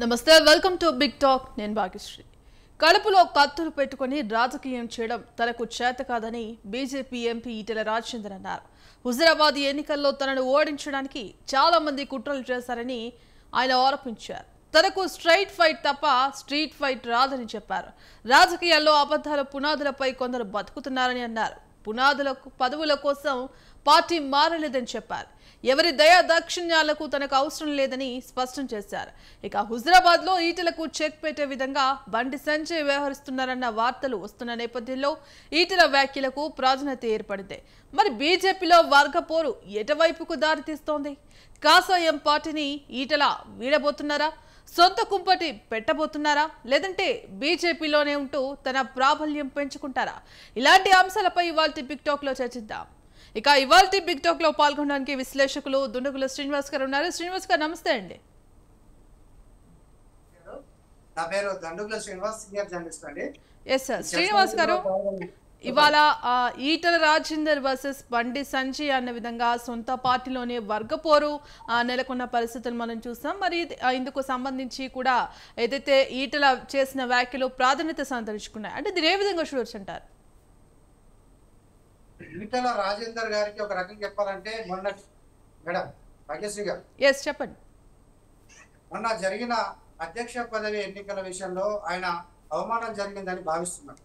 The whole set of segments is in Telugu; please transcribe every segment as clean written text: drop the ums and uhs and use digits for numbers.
నమస్తే వెల్కమ్ టు బిగ్ టాక్ నేను భాగ్యశ్రీ కడుపులో కత్తులు పెట్టుకొని రాజకీయం చేయడం తనకు చేత కాదని బీజేపీ ఎంపీ ఈటెల రాజేందర్ అన్నారు. హుజరాబాద్ ఎన్నికల్లో తనను ఓడించడానికి చాలా మంది కుట్రలు చేశారని ఆయన ఆరోపించారు. తనకు స్ట్రైట్ ఫైట్ తప్ప స్ట్రీట్ ఫైట్ రాదని చెప్పారు. రాజకీయాల్లో అబద్ధాల పునాదులపై కొందరు బతుకుతున్నారని అన్నారు. పునాదులకు పదవుల కోసం పార్టీ మారలేదని చెప్పారు. ఎవరి దయా దాక్షిణ్యాలకు తనకు అవసరం లేదని స్పష్టం చేశారు. ఇక హుజరాబాద్ లో ఈటెలకు చెక్ పెట్టే విధంగా బండి సంజయ్ వ్యవహరిస్తున్నారన్న వార్తలు వస్తున్న నేపథ్యంలో ఈటెల వ్యాఖ్యలకు ప్రాధాన్యత ఏర్పడింది. మరి బీజేపీలో వర్గపోరు ఎటువైపుకు దారితీస్తోంది? కాషాయం పార్టీని ఈటెల వీడబోతున్నారా? సొంత కుంపటి పెట్టబోతున్నారా? లేదంటే బీజేపీలోనే ఉంటూ తన ప్రాబల్యం పెంచుకుంటారా? ఇలాంటి అంశాలపై ఇవాల్టి బిగ్ టాక్ లో చర్చిద్దాం. ఇక ఇవాల్టి బిగ్ టాక్ లో పాల్గొనడానికి విశ్లేషకులు దుండగుల శ్రీనివాస్ గారు ఉన్నారు. శ్రీనివాస్ గారు నమస్తే అండి. నా పేరు దండుగుల శ్రీనివాస్, సీనియర్ జర్నలిస్ట్ అండి. Yes sir. శ్రీనివాస్ గారు, ఇవాళ ఈటెల రాజేందర్ వర్సెస్ బండి సంజయ్ అన్న విధంగా సొంత పార్టీలోనే వర్గపోరు నెలకొన్న పరిస్థితులు మనం చూస్తాం. మరి ఇందుకు సంబంధించి కూడా ఏదైతే ఈటెల చేసిన వ్యాఖ్యలు ప్రాధాన్యత సంతరించుకున్నాయి అంటే దీని ఏ విధంగా చూడొచ్చు అంటారు? ఈటెల రాజేందర్ గారికి ఒక రకంగా చెప్పాలంటే మేడం భాగ్యశ్రీ గారు, ఎస్ చెప్పండి. మొన్న జరిగిన అధ్యక్ష పదవి ఎన్నికల విషయంలో ఆయన అవమానం జరిగిందని భావిస్తున్నారు.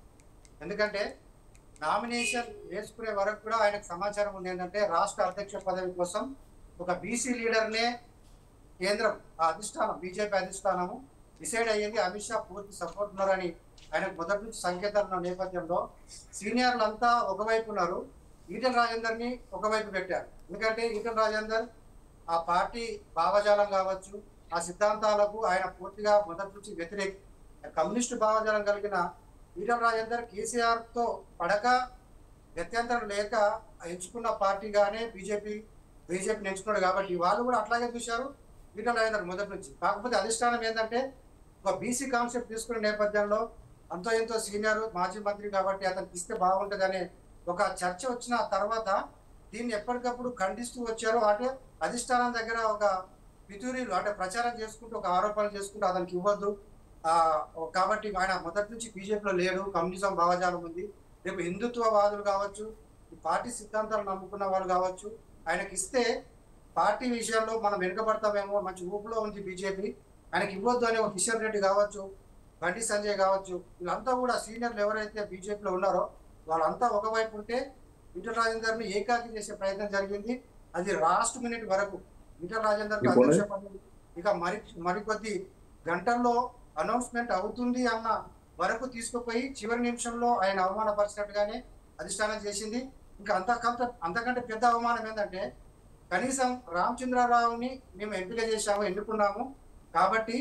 ఎందుకంటే నామినేషన్ వేసుకునే వరకు కూడా ఆయనకు సమాచారం ఉంది ఏంటంటే రాష్ట్ర అధ్యక్ష పదవి కోసం ఒక బీసీ లీడర్నే కేంద్రం అధిష్టానం బీజేపీ అధిష్టానము డిసైడ్ అయ్యింది. అమిత్ షా పూర్తి సపోర్ట్ ఉన్నారని ఆయనకు మొదటి నుంచి సంకేతాలు ఉన్న నేపథ్యంలో సీనియర్లంతా ఒకవైపు ఉన్నారు, ఈటెల రాజేందర్ని ఒకవైపు పెట్టారు. ఎందుకంటే ఈటెల రాజేందర్ ఆ పార్టీ భావజాలం కావచ్చు, ఆ సిద్ధాంతాలకు ఆయన పూర్తిగా మొదటి నుంచి వ్యతిరేక కమ్యూనిస్టు భావజాలం కలిగిన ఈటెల రాజేందర్ కేసీఆర్తో పడక గత్యంతరం లేక ఎంచుకున్న పార్టీగానే బీజేపీని ఎంచుకున్నాడు. కాబట్టి వాళ్ళు కూడా అట్లాగే చూశారు ఈటెల రాజేందర్ మొదటి నుంచి. కాకపోతే అధిష్టానం ఏంటంటే ఒక బీసీ కాన్సెప్ట్ తీసుకునే నేపథ్యంలో అంతో ఎంతో సీనియర్ మాజీ మంత్రి కాబట్టి అతనికి ఇస్తే బాగుంటుందనే ఒక చర్చ వచ్చిన తర్వాత దీన్ని ఎప్పటికప్పుడు ఖండిస్తూ వచ్చారు. అంటే అధిష్టానం దగ్గర ఒక పితూరీలు అంటే ప్రచారం చేసుకుంటూ ఒక ఆరోపణలు చేసుకుంటూ అతనికి ఇవ్వద్దు కాబట్టి ఆయన మొదటి నుంచి బీజేపీలో లేడు, కమ్యూనిజం భావజాలం ఉంది. రేపు హిందుత్వవాదులు కావచ్చు, ఈ పార్టీ సిద్ధాంతాలు నమ్ముకున్న వాళ్ళు కావచ్చు, ఆయనకి ఇస్తే పార్టీ విషయంలో మనం వెనుకబడతామేమో, మంచి ఊపులో ఉంది బీజేపీ, ఆయనకి ఇవ్వద్దు అనే ఒక కిషన్ రెడ్డి కావచ్చు, బండి సంజయ్ కావచ్చు, వీళ్ళంతా కూడా సీనియర్లు ఎవరైతే బీజేపీలో ఉన్నారో వాళ్ళంతా ఒకవైపు ఉంటే ఈటెల రాజేందర్ని ఏకాకి చేసే ప్రయత్నం జరిగింది. అది లాస్ట్ మినిట్ వరకు ఈటెల రాజేందర్ అధ్యక్ష పదవి ఇక మరికొద్ది గంటల్లో అనౌన్స్మెంట్ అవుతుంది అన్న వరకు తీసుకుపోయి చివరి నిమిషంలో ఆయన అవమానపరిచినట్టుగానే అధిష్టానం చేసింది. ఇంకా అంతకంటే పెద్ద అవమానం ఏంటంటే కనీసం రామచంద్రరావుని మేము ఎంపిక చేశాము, ఎన్నుకున్నాము కాబట్టి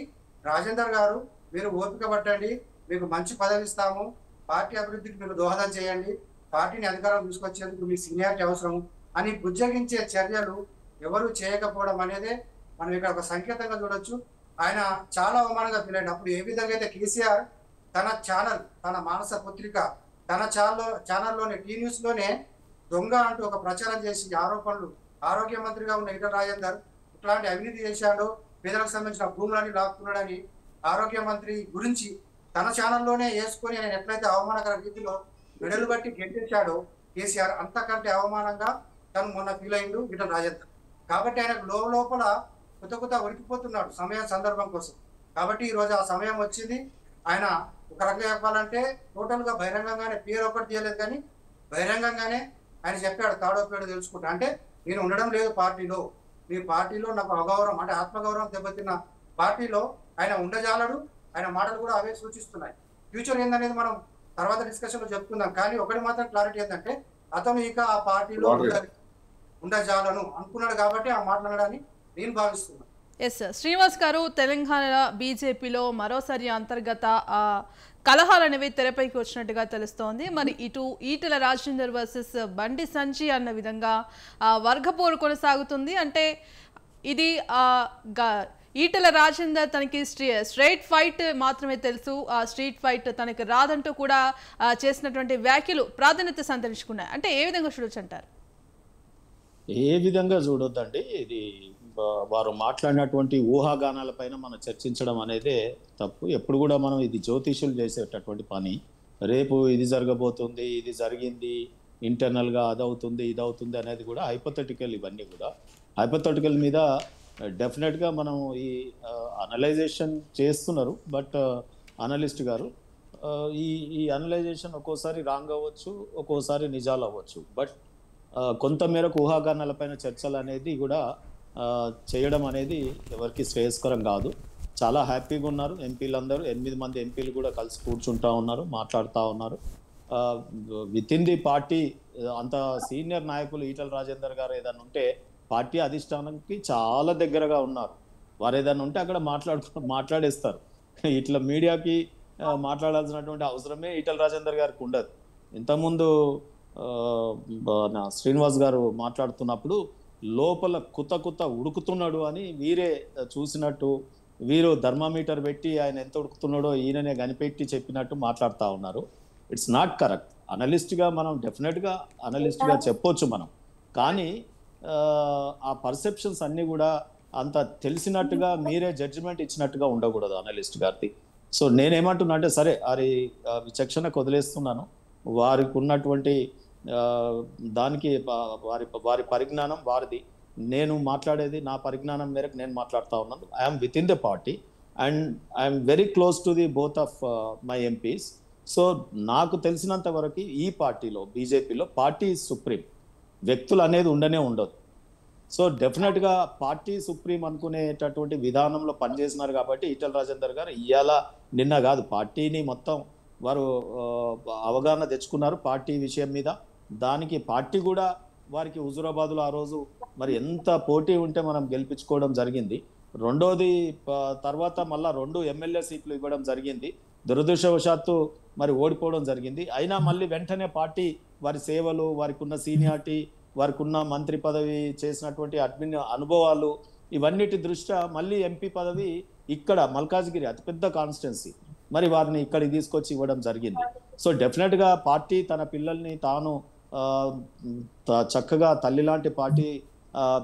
రాజేందర్ గారు మీరు ఓపిక పట్టండి, మీకు మంచి పదవి ఇస్తాము, పార్టీ అభివృద్ధికి మీరు దోహదం చేయండి, పార్టీని అధికారం తీసుకొచ్చేందుకు మీ సీనియారిటీ అవసరం అని బుజ్జగించే చర్యలు ఎవరు చేయకపోవడం అనేది మనం ఇక్కడ ఒక సంకేతంగా చూడొచ్చు. ఆయన చాలా అవమానంగా ఫీల్ అయ్యాడు. అప్పుడు ఏ విధంగా అయితే కేసీఆర్ తన ఛానల్, తన మానస పత్రిక, తన ఛానల్లోనే టీ న్యూస్లోనే దొంగ అంటూ ఒక ప్రచారం చేసి ఆరోపణలు, ఆరోగ్య మంత్రిగా ఉన్న ఈటెల రాజేందర్ ఇట్లాంటి అవినీతి చేశాడు, పేదలకు సంబంధించిన భూములని లాక్కున్నాడని ఆరోగ్య మంత్రి గురించి తన ఛానల్లోనే వేసుకొని ఆయన ఎట్లయితే అవమానకర రీతిలో మెడలు బట్టి గెంటేశాడో కేసీఆర్, అంతకంటే అవమానంగా తను మొన్న ఫీల్ అయిండు ఈటెల రాజేందర్. కాబట్టి ఆయనకు లోపల కొత్త ఉరికిపోతున్నాడు సమయం సందర్భం కోసం. కాబట్టి ఈరోజు ఆ సమయం వచ్చింది. ఆయన ఒక రకంగా చెప్పాలంటే టోటల్గా బహిరంగంగానే పేరు ఒకటి తీయలేదు కానీ బహిరంగంగానే ఆయన చెప్పాడు తాడో పేడో తెలుసుకుంటా. అంటే నేను ఉండడం లేదు పార్టీలో, మీ పార్టీలో నాకు అగౌరవం అంటే ఆత్మగౌరవం దెబ్బతిన్న పార్టీలో ఆయన ఉండజాలడు. ఆయన మాటలు కూడా అవే సూచిస్తున్నాయి. ఫ్యూచర్ ఏందనేది మనం తర్వాత డిస్కషన్ లో చెప్పుకుందాం. కానీ ఒకటి మాత్రం క్లారిటీ ఏంటంటే అతను ఇక ఆ పార్టీలో ఉండజాలను అనుకున్నాడు కాబట్టి ఆ మాట్లాడడాన్ని నేను భావిస్తున్నాను. Yes sir. శ్రీనివాస్ గారు, తెలంగాణ బీజేపీలో మరోసారి అంతర్గత కలహాలు అనేవి తెరపైకి వచ్చినట్టుగా తెలుస్తోంది. మరి ఇటు ఈటెల రాజేందర్ వర్సెస్ బండి సంజయ్ అన్న విధంగా వర్గపోరు కొనసాగుతుంది. అంటే ఇది ఈటెల రాజేందర్ తనకి స్ట్రైట్ ఫైట్ మాత్రమే తెలుసు, ఆ స్ట్రీట్ ఫైట్ తనకి రాదంటూ కూడా చేసినటువంటి వ్యాఖ్యలు ప్రాధాన్యత సంతరించుకున్నాయి. అంటే ఏ విధంగా చూడొచ్చు అంటారు? ఏ విధంగా చూడొద్దండి, ఇది వారు మాట్లాడినటువంటి ఊహాగానాలపైన మనం చర్చించడం అనేదే తప్పు. ఎప్పుడు కూడా మనం ఇది జ్యోతిషులు చేసేటటువంటి పని. రేపు ఇది జరగబోతుంది, ఇది జరిగింది, ఇంటర్నల్గా అదవుతుంది, ఇదవుతుంది అనేది కూడా హైపోథెటికల్. ఇవన్నీ కూడా హైపోథెటికల్ మీద డెఫినెట్గా మనం ఈ అనలైజేషన్ చేస్తున్నారు. బట్ అనలిస్ట్ గారు ఈ ఈ అనలైజేషన్ ఒక్కోసారి రాంగ్ అవ్వచ్చు, ఒక్కోసారి నిజాలు అవ్వచ్చు. బట్ కొంత మేరకు ఊహాగానాలపైన చర్చలు అనేది కూడా చేయడం అనేది ఎవరికి శ్రేయస్కరం కాదు. చాలా హ్యాపీగా ఉన్నారు ఎంపీలందరూ. 8 మంది ఎంపీలు కూడా కలిసి కూర్చుంటా ఉన్నారు, మాట్లాడుతూ ఉన్నారు. విత్ ఇన్ ది పార్టీ అంత సీనియర్ నాయకులు ఈటల రాజేందర్ గారు ఏదైనా ఉంటే పార్టీ అధిష్టానానికి చాలా దగ్గరగా ఉన్నారు. వారు ఏదైనా ఉంటే అక్కడ మాట్లాడేస్తారు. ఇట్లా మీడియాకి మాట్లాడాల్సినటువంటి అవసరమే ఈటల రాజేందర్ గారికి ఉండదు. ఇంతకుముందు శ్రీనివాస్ గారు మాట్లాడుతున్నప్పుడు లోపల కుత ఉడుకుతున్నాడు అని వీరే చూసినట్టు, వీరు థర్మామీటర్ పెట్టి ఆయన ఎంత ఉడుకుతున్నాడో ఈయననే కనిపెట్టి చెప్పినట్టు మాట్లాడుతూ ఉన్నారు. It's not correct. అనలిస్ట్గా మనం డెఫినెట్గా అనలిస్ట్గా చెప్పొచ్చు మనం, కానీ ఆ పర్సెప్షన్స్ అన్నీ కూడా అంత తెలిసినట్టుగా మీరే జడ్జిమెంట్ ఇచ్చినట్టుగా ఉండకూడదు అనలిస్ట్ గారిది. సో నేనేమంటున్నా అంటే సరే వారి విచక్షణకు వదిలేస్తున్నాను. వారికి ఉన్నటువంటి దానికి వారి పరిజ్ఞానం వారిది. నేను మాట్లాడేది నా పరిజ్ఞానం మేరకు నేను మాట్లాడుతూ ఉన్నాను. I'm with in the party and I'm very close to the both of my MPs. So నాకు తెలిసినంత వరకు ఈ పార్టీలో, బీజేపీలో పార్టీ సుప్రీం, వ్యక్తులు అనేది ఉండదు. సో డెఫినెట్గా పార్టీ సుప్రీం అనుకునేటటువంటి విధానంలో పనిచేసినారు కాబట్టి ఈటల రాజేందర్ గారు ఇవాళ నిన్న కాదు, పార్టీని మొత్తం వారు అవగాహన తెచ్చుకున్నారు పార్టీ విషయం మీద. దానికి పార్టీ కూడా వారికి హుజూరాబాద్లో ఆ రోజు మరి ఎంత పోటీ ఉంటే మనం గెలిపించుకోవడం జరిగింది. రెండోది తర్వాత మళ్ళా 2 ఎమ్మెల్యే సీట్లు ఇవ్వడం జరిగింది. దురదృష్టవశాత్తు మరి ఓడిపోవడం జరిగింది. అయినా మళ్ళీ వెంటనే పార్టీ వారి సేవలు, వారికి ఉన్న సీనియారిటీ, వారికి ఉన్న మంత్రి పదవి, చేసినటువంటి అడ్మిన్ అనుభవాలు, ఇవన్నిటి దృష్ట్యా మళ్ళీ ఎంపీ పదవి ఇక్కడ మల్కాజ్గిరి అతిపెద్ద కాన్స్టిట్యున్సీ మరి వారిని ఇక్కడికి తీసుకొచ్చి ఇవ్వడం జరిగింది. సో డెఫినెట్గా పార్టీ తన పిల్లల్ని తాను చక్కగా తల్లి లాంటి పార్టీ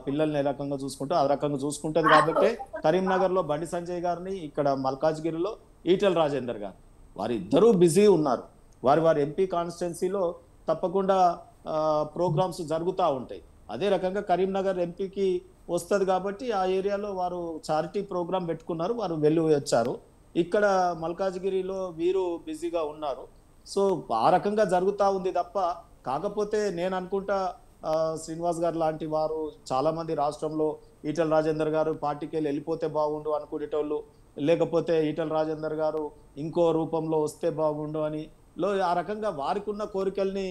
పిల్లల్ని ఏ రకంగా చూసుకుంటే ఆ రకంగా చూసుకుంటుంది. కాబట్టి కరీంనగర్లో బండి సంజయ్ గారిని, ఇక్కడ మల్కాజ్గిరిలో ఈటల రాజేందర్ గారు, వారిద్దరూ బిజీ ఉన్నారు. వారి ఎంపీ కాన్స్టిట్యున్సీలో తప్పకుండా ప్రోగ్రామ్స్ జరుగుతూ ఉంటాయి. అదే రకంగా కరీంనగర్ ఎంపీకి వస్తుంది కాబట్టి ఆ ఏరియాలో వారు చారిటీ ప్రోగ్రాం పెట్టుకున్నారు, వారు వెళ్ళి వచ్చారు. ఇక్కడ మల్కాజ్గిరిలో వీరు బిజీగా ఉన్నారు. సో ఆ రకంగా జరుగుతూ ఉంది తప్ప, కాకపోతే నేను అనుకుంటా శ్రీనివాస్ గారు లాంటి వారు చాలామంది రాష్ట్రంలో ఈటల రాజేందర్ గారు పార్టీకి వెళ్ళిపోతే బాగుండు అనుకునేటోళ్ళు, లేకపోతే ఈటల రాజేందర్ గారు ఇంకో రూపంలో వస్తే బాగుండు అని ఆ రకంగా వారికి ఉన్న కోరికల్ని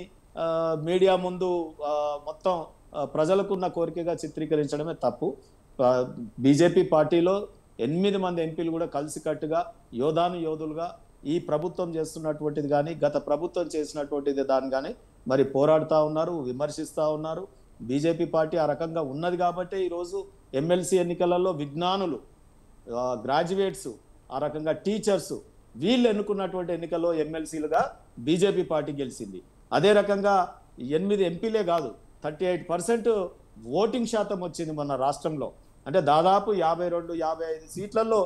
మీడియా ముందు మొత్తం ప్రజలకున్న కోరికగా చిత్రీకరించడమే తప్పు. బీజేపీ పార్టీలో 8 మంది ఎంపీలు కూడా కలిసికట్టుగా యోధులుగా ఈ ప్రభుత్వం చేస్తున్నటువంటిది కానీ, గత ప్రభుత్వం చేసినటువంటిది దాన్ని కానీ మరి పోరాడుతూ ఉన్నారు, విమర్శిస్తూ ఉన్నారు. బీజేపీ పార్టీ ఆ రకంగా ఉన్నది కాబట్టి ఈరోజు ఎమ్మెల్సీ ఎన్నికలలో విజ్ఞానులు, గ్రాడ్యుయేట్స్, ఆ రకంగా టీచర్స్, వీళ్ళు ఎన్నుకున్నటువంటి ఎన్నికల్లో ఎమ్మెల్సీలుగా బీజేపీ పార్టీ గెలిచింది. అదే రకంగా 8 ఎంపీలే కాదు, 38% ఓటింగ్ శాతం వచ్చింది మన రాష్ట్రంలో. అంటే దాదాపు 52-55 సీట్లలో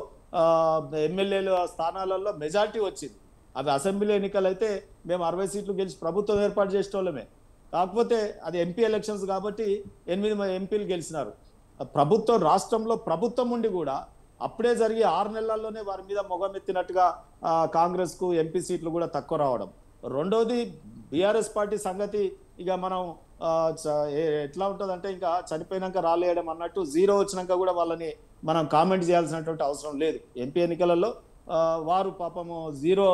ఎమ్మెల్యేల స్థానాలలో మెజార్టీ వచ్చింది. అవి అసెంబ్లీ ఎన్నికలు అయితే మేము 60 సీట్లు గెలిచి ప్రభుత్వం ఏర్పాటు చేసేటోళ్ళమే. కాకపోతే అది ఎంపీ ఎలక్షన్స్ కాబట్టి 8 ఎంపీలు గెలిచినారు. ప్రభుత్వం, రాష్ట్రంలో ప్రభుత్వం ఉండి కూడా అప్పుడే జరిగి 6 నెలల్లోనే వారి మీద మొగమెత్తినట్టుగా కాంగ్రెస్కు ఎంపీ సీట్లు కూడా తక్కువ రావడం. రెండోది బీఆర్ఎస్ పార్టీ సంగతి ఇక మనం ఎట్లా ఉంటుందంటే ఇంకా చనిపోయినాక రాలేయడం అన్నట్టు, 0 వచ్చినాక కూడా వాళ్ళని మనం కామెంట్ చేయాల్సినటువంటి అవసరం లేదు. ఎంపీ ఎన్నికలలో వారు పాపము 0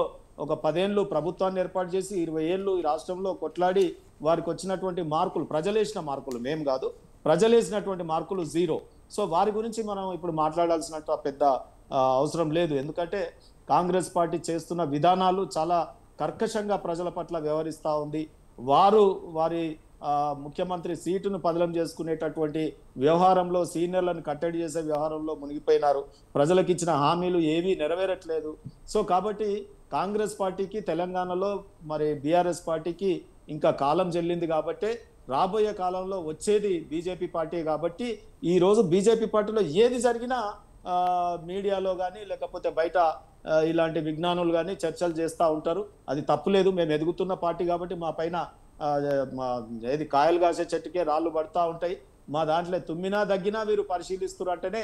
ఒక 10 ఏళ్ళు ప్రభుత్వాన్ని ఏర్పాటు చేసి 20 ఏళ్ళు ఈ రాష్ట్రంలో కొట్లాడి వారికి వచ్చినటువంటి మార్కులు, ప్రజలేసిన మార్కులు, మేము కాదు, ప్రజలేసినటువంటి మార్కులు 0. సో వారి గురించి మనం ఇప్పుడు మాట్లాడాల్సినట్టు పెద్ద అవసరం లేదు. ఎందుకంటే కాంగ్రెస్ పార్టీ చేస్తున్న విధానాలు చాలా కర్కశంగా ప్రజల పట్ల వ్యవహరిస్తూ ఉంది. వారి ముఖ్యమంత్రి సీటును పదిలం చేసుకునేటటువంటి వ్యవహారంలో, సీనియర్లను కట్టడి చేసే వ్యవహారంలో మునిగిపోయినారు. ప్రజలకు ఇచ్చిన హామీలు ఏవీ నెరవేరట్లేదు. సో కాబట్టి కాంగ్రెస్ పార్టీకి తెలంగాణలో, మరి బీఆర్ఎస్ పార్టీకి ఇంకా కాలం చెల్లింది. కాబట్టి రాబోయే కాలంలో వచ్చేది బీజేపీ పార్టీ కాబట్టి ఈ రోజు బీజేపీ పార్టీలో ఏది జరిగినా మీడియాలో కానీ లేకపోతే బయట ఇలాంటి విజ్ఞానులు కానీ చర్చలు చేస్తూ ఉంటారు. అది తప్పులేదు. మేము ఎదుగుతున్న పార్టీ కాబట్టి మా పైన ఏది కాయలు కాసే చెట్టుకే రాళ్ళు పడతా ఉంటాయి. మా దాంట్లో తుమ్మినా దగ్గినా వీరు పరిశీలిస్తున్నారు అంటేనే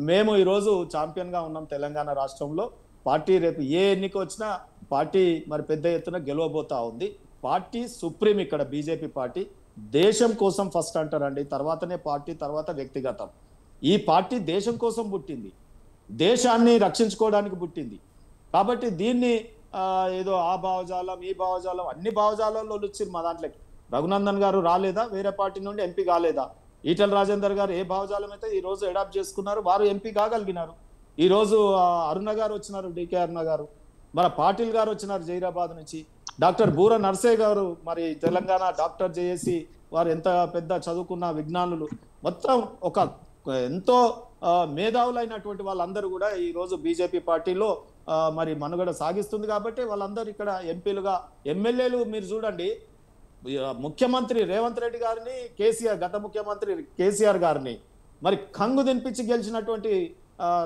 మేము ఈరోజు ఛాంపియన్గా ఉన్నాం తెలంగాణ రాష్ట్రంలో. పార్టీ రేపు ఏ ఎన్నిక వచ్చినా పార్టీ మరి పెద్ద ఎత్తున గెలవబోతా ఉంది. పార్టీ సుప్రీం ఇక్కడ బీజేపీ పార్టీ. దేశం కోసం ఫస్ట్ అంటారండి, తర్వాతనే పార్టీ, తర్వాత వ్యక్తిగతం. ఈ పార్టీ దేశం కోసం పుట్టింది, దేశాన్ని రక్షించుకోవడానికి పుట్టింది. కాబట్టి దీన్ని ఏదో ఆ భావజాలం ఈ భావజాలం అన్ని భావజాలంలో వచ్చింది మా దాంట్లోకి. రఘునందన్ గారు రాలేదా? వేరే పార్టీ నుండి ఎంపీ కాలేదా? ఈటల రాజేందర్ గారు ఏ భావజాలం అయితే ఈ రోజు అడాప్ట్ చేసుకున్నారు, వారు ఎంపీ కాగలిగినారు. ఈ రోజు అరుణ గారు వచ్చినారు, డికే అరుణ గారు. మన పాటిల్ గారు వచ్చినారు జైరాబాద్ నుంచి. డాక్టర్ బూర నర్సే గారు మరి తెలంగాణ డాక్టర్ చేసి వారు ఎంత పెద్ద చదువుకున్న విజ్ఞానులు, మొత్తం ఒక ఎంతో మేధావులైనటువంటి వాళ్ళందరూ కూడా ఈ రోజు బీజేపీ పార్టీలో మరి మనుగడ సాగిస్తుంది. కాబట్టి వాళ్ళందరూ ఇక్కడ ఎంపీలుగా, ఎమ్మెల్యేలు మీరు చూడండి, ముఖ్యమంత్రి రేవంత్ రెడ్డి గారిని కేసీఆర్, గత ముఖ్యమంత్రి కేసీఆర్ గారిని మరి కంగు దింపించి గెలిచినటువంటి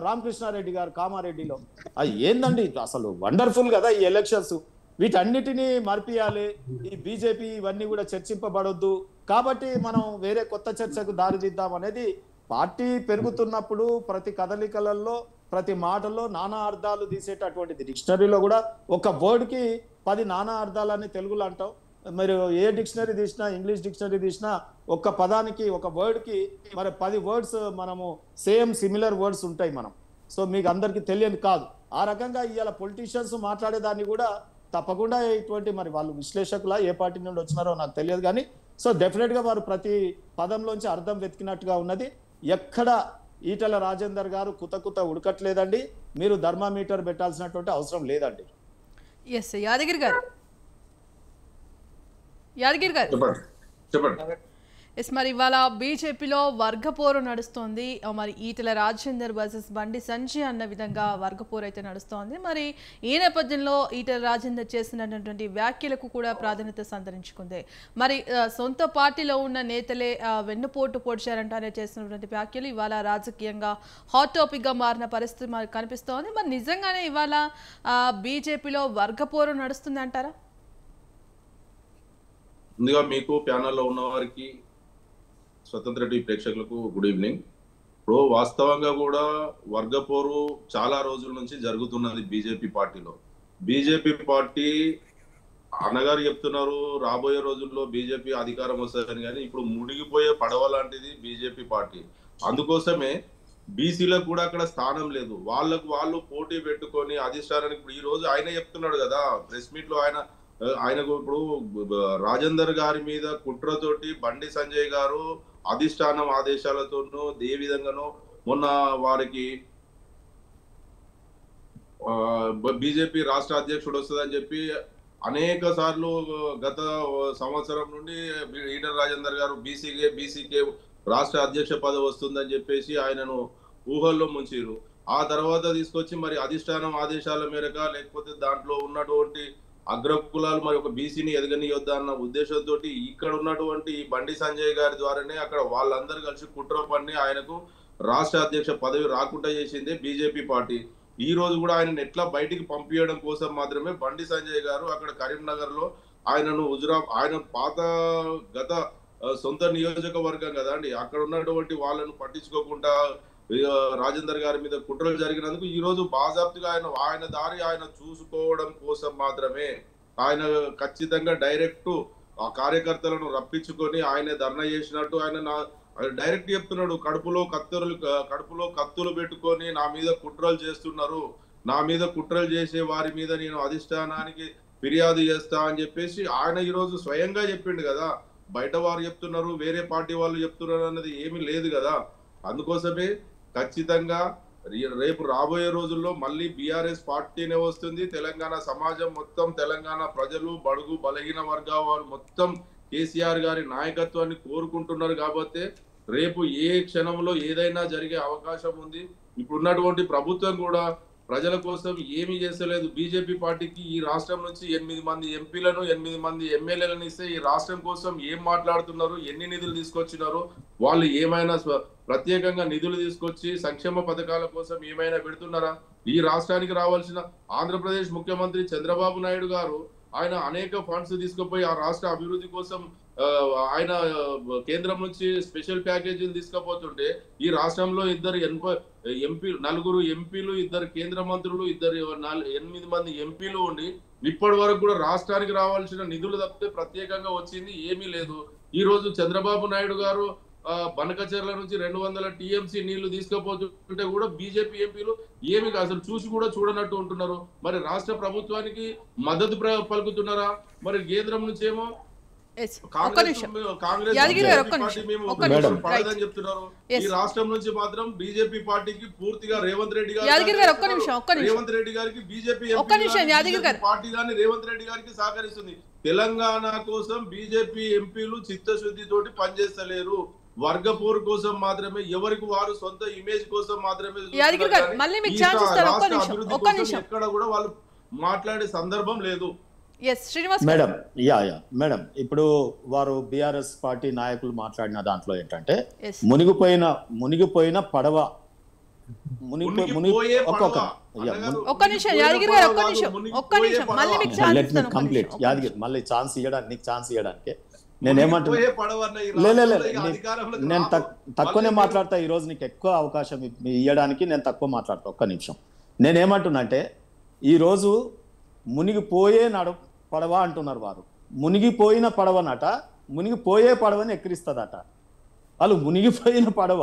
రామకృష్ణారెడ్డి గారు కామారెడ్డిలో. అది ఏందండి అసలు, వండర్ఫుల్ కదా ఈ ఎలక్షన్స్. వీటన్నిటినీ మర్పియాలి. ఈ బీజేపీ ఇవన్నీ కూడా చర్చింపబడొద్దు. కాబట్టి మనం వేరే కొత్త చర్చకు దారిదిద్దాం అనేది. పార్టీ పెరుగుతున్నప్పుడు ప్రతి కదలికలలో ప్రతి మాటలో నానా అర్థాలు తీసేటటువంటిది. డిక్షనరీలో కూడా ఒక వర్డ్కి 10 నానా అర్థాలని తెలుగులో అంటాం. మీరు ఏ డిక్షనరీ తీసినా, ఇంగ్లీష్ డిక్షనరీ తీసినా ఒక్క పదానికి ఒక వర్డ్కి మరి 10 వర్డ్స్ మనము సేమ్ సిమిలర్ వర్డ్స్ ఉంటాయి మనం. సో మీకు అందరికీ తెలియని కాదు. ఆ రకంగా ఇవాళ పొలిటీషియన్స్ మాట్లాడేదాన్ని కూడా తప్పకుండా ఇటువంటి మరి వాళ్ళు విశ్లేషకుల ఏ పార్టీ నుండి వచ్చినారో నాకు తెలియదు కానీ సో డెఫినెట్గా వారు ప్రతి పదంలోంచి అర్థం వెతికినట్టుగా ఉన్నది. ఎక్కడ ఈటల రాజేందర్ గారు కుత ఉడకట్లేదండి. మీరు థర్మామీటర్ పెట్టాల్సినటువంటి అవసరం లేదండి. ఎస్ యాదగిరి గారు చెప్పండి. ఎస్, మరి ఇవాళ బీజేపీలో వర్గపోరు నడుస్తోంది. మరి ఈటల రాజేందర్ వర్సెస్ బండి సంజయ్ అన్న విధంగా వర్గపోరు అయితే నడుస్తోంది. మరి ఈ నేపథ్యంలో ఈటల రాజేందర్ చేసినటువంటి వ్యాఖ్యలకు కూడా ప్రాధాన్యత సంతరించుకుంది. మరి సొంత పార్టీలో ఉన్న నేతలే వెన్నుపోటు పొడిచారంటారే చేసినటువంటి వ్యాఖ్యలు ఇవాళ రాజకీయంగా హాట్ టాపిక్గా మారిన పరిస్థితి మనకు కనిపిస్తోంది. మరి నిజంగానే ఇవాళ బీజేపీలో వర్గపోరు నడుస్తుంది అంటారా? ముందుగా మీకు ప్యానల్లో ఉన్న వారికి, స్వతంత్ర టీవీ ప్రేక్షకులకు గుడ్ ఈవినింగ్. ఇప్పుడు వాస్తవంగా కూడా వర్గపోరు చాలా రోజుల నుంచి జరుగుతున్నది బీజేపీ పార్టీలో. బీజేపీ పార్టీ అన్నగారు చెప్తున్నారు రాబోయే రోజుల్లో బీజేపీ అధికారం వస్తుందని, కానీ ఇప్పుడు మునిగిపోయే పడవ లాంటిది బీజేపీ పార్టీ. అందుకోసమే బీసీలకు కూడా అక్కడ స్థానం లేదు. వాళ్ళు పోటీ పెట్టుకొని అధిష్టానానికి, ఇప్పుడు ఈ రోజు ఆయన చెప్తున్నాడు కదా ప్రెస్ మీట్ లో, ఆయనకు ఇప్పుడు రాజేందర్ గారి మీద కుట్రతోటి బండి సంజయ్ గారు అధిష్టానం ఆదేశాలతోనూ ఏ విధంగానో మొన్న వారికి బీజేపీ రాష్ట్ర అధ్యక్షుడు వస్తుందని చెప్పి అనేక సార్లు గత సంవత్సరం నుండి ఈటల రాజేందర్ గారు బీసీకే రాష్ట్ర అధ్యక్ష పదవి వస్తుందని చెప్పేసి ఆయనను ఊహల్లో ముంచిరు. ఆ తర్వాత తీసుకొచ్చి మరి అధిష్టానం ఆదేశాల మేరకు లేకపోతే దాంట్లో ఉన్నటువంటి అగ్రకులాలు మరి ఒక బీసీని ఎదగనియొద్దా అన్న ఉద్దేశంతో ఇక్కడ ఉన్నటువంటి ఈ బండి సంజయ్ గారి ద్వారానే అక్కడ వాళ్ళందరూ కలిసి కుట్ర పన్ని ఆయనకు రాష్ట్ర అధ్యక్ష పదవి రాకుండా చేసిందే బీజేపీ పార్టీ. ఈ రోజు కూడా ఆయనను ఎట్లా బయటికి పంపించడం కోసం మాత్రమే బండి సంజయ్ గారు అక్కడ కరీంనగర్ లో ఆయనను ఆయన పాత గత సొంత నియోజకవర్గం కదా అండి, అక్కడ ఉన్నటువంటి వాళ్ళను పట్టించుకోకుండా రాజేందర్ గారి మీద కుట్రలు జరిగినందుకు ఈ రోజు బాజాప్తుగా ఆయన దారి ఆయన చూసుకోవడం కోసం మాత్రమే ఆయన ఖచ్చితంగా డైరెక్ట్ ఆ కార్యకర్తలను రప్పించుకొని ఆయన ధర్నా చేసినట్టు ఆయన డైరెక్ట్ చెప్తున్నాడు. కడుపులో కత్తులు పెట్టుకొని నా మీద కుట్రలు చేస్తున్నారు, నా మీద కుట్రలు చేసే వారి మీద నేను అధిష్టానానికి ఫిర్యాదు చేస్తా అని చెప్పేసి ఆయన ఈ రోజు స్వయంగా చెప్పిండు కదా. బయట వారు చెప్తున్నారు, వేరే పార్టీ వాళ్ళు చెప్తున్నారు అన్నది ఏమీ లేదు కదా. అందుకోసమే ఖచ్చితంగా రేపు రాబోయే రోజుల్లో మళ్ళీ బీఆర్ఎస్ పార్టీనే వస్తుంది. తెలంగాణ సమాజం మొత్తం, తెలంగాణ ప్రజలు, బడుగు బలహీన వర్గాల వారు మొత్తం కేసీఆర్ గారి నాయకత్వాన్ని కోరుకుంటున్నారు. కాబట్టి రేపు ఏ క్షణంలో ఏదైనా జరిగే అవకాశం ఉంది. ఇప్పుడున్నటువంటి ప్రభుత్వం కూడా ప్రజల కోసం ఏమీ చేస్తలేదు. బీజేపీ పార్టీకి ఈ రాష్ట్రం నుంచి 8 మంది ఎంపీలను 8 మంది ఎమ్మెల్యేలను ఇస్తే ఈ రాష్ట్రం కోసం ఏం మాట్లాడుతున్నారు, ఎన్ని నిధులు తీసుకొచ్చినారు, వాళ్ళు ఏమైనా ప్రత్యేకంగా నిధులు తీసుకొచ్చి సంక్షేమ పథకాల కోసం ఏమైనా పెడుతున్నారా? ఈ రాష్ట్రానికి రావాల్సిన ఆంధ్రప్రదేశ్ ముఖ్యమంత్రి చంద్రబాబు నాయుడు గారు ఆయన అనేక ఫండ్స్ తీసుకుపోయి ఆ రాష్ట్ర అభివృద్ధి కోసం ఆయన కేంద్రం నుంచి స్పెషల్ ప్యాకేజీలు తీసుకుపోతుంటే ఈ రాష్ట్రంలో 9 ఎంపీలు 2 కేంద్ర మంత్రులు 8 మంది ఎంపీలు ఉండి ఇప్పటి వరకు కూడా రాష్ట్రానికి రావాల్సిన నిధులు తప్పితే ప్రత్యేకంగా వచ్చింది ఏమీ లేదు. ఈ రోజు చంద్రబాబు నాయుడు గారు బనకచెర్ల నుంచి 200 టీఎంసీ నీళ్లు తీసుకుపోతుంటే కూడా బీజేపీ ఎంపీలు ఏమి అసలు చూసి కూడా చూడనట్టు ఉంటున్నారు. మరి రాష్ట్ర ప్రభుత్వానికి మద్దతు పలుకుతున్నారా? మరి కేంద్రం నుంచి ఏమో కాంగ్రెస్ చెప్తున్నారు. ఈ రాష్ట్రం నుంచి మాత్రం బీజేపీ పార్టీకి పూర్తిగా రేవంత్ రెడ్డి గారికి బీజేపీ పార్టీ గాని రేవంత్ రెడ్డి గారికి సహకరిస్తుంది. తెలంగాణ కోసం బీజేపీ ఎంపీలు చిత్తశుద్ధితోటి పనిచేస్తలేరు. వర్గపోరు కోసం మాత్రమే, ఎవరికి వారు సొంత ఇమేజ్ కోసం మాత్రమే ఎక్కడ కూడా వాళ్ళు మాట్లాడే సందర్భం లేదు. మేడం మేడం ఇప్పుడు వారు బీఆర్ఎస్ పార్టీ నాయకులు మాట్లాడిన దాంట్లో ఏంటంటే మునిగిపోయిన పడవ కంప్లీట్ యాదగిరి మళ్ళీ ఛాన్స్ ఇవ్వడానికి నేను తక్కువనే మాట్లాడతా. ఈ రోజు నీకు ఎక్కువ అవకాశం ఇవ్వడానికి నేను తక్కువ మాట్లాడతా. ఒక్క నిమిషం. నేనేమంటున్నాంటే ఈరోజు మునిగిపోయే పడవ అంటున్నారు వారు. మునిగిపోయిన పడవనట మునిగిపోయే పడవని ఎక్కిరిస్తుందట. వాళ్ళు మునిగిపోయిన పడవ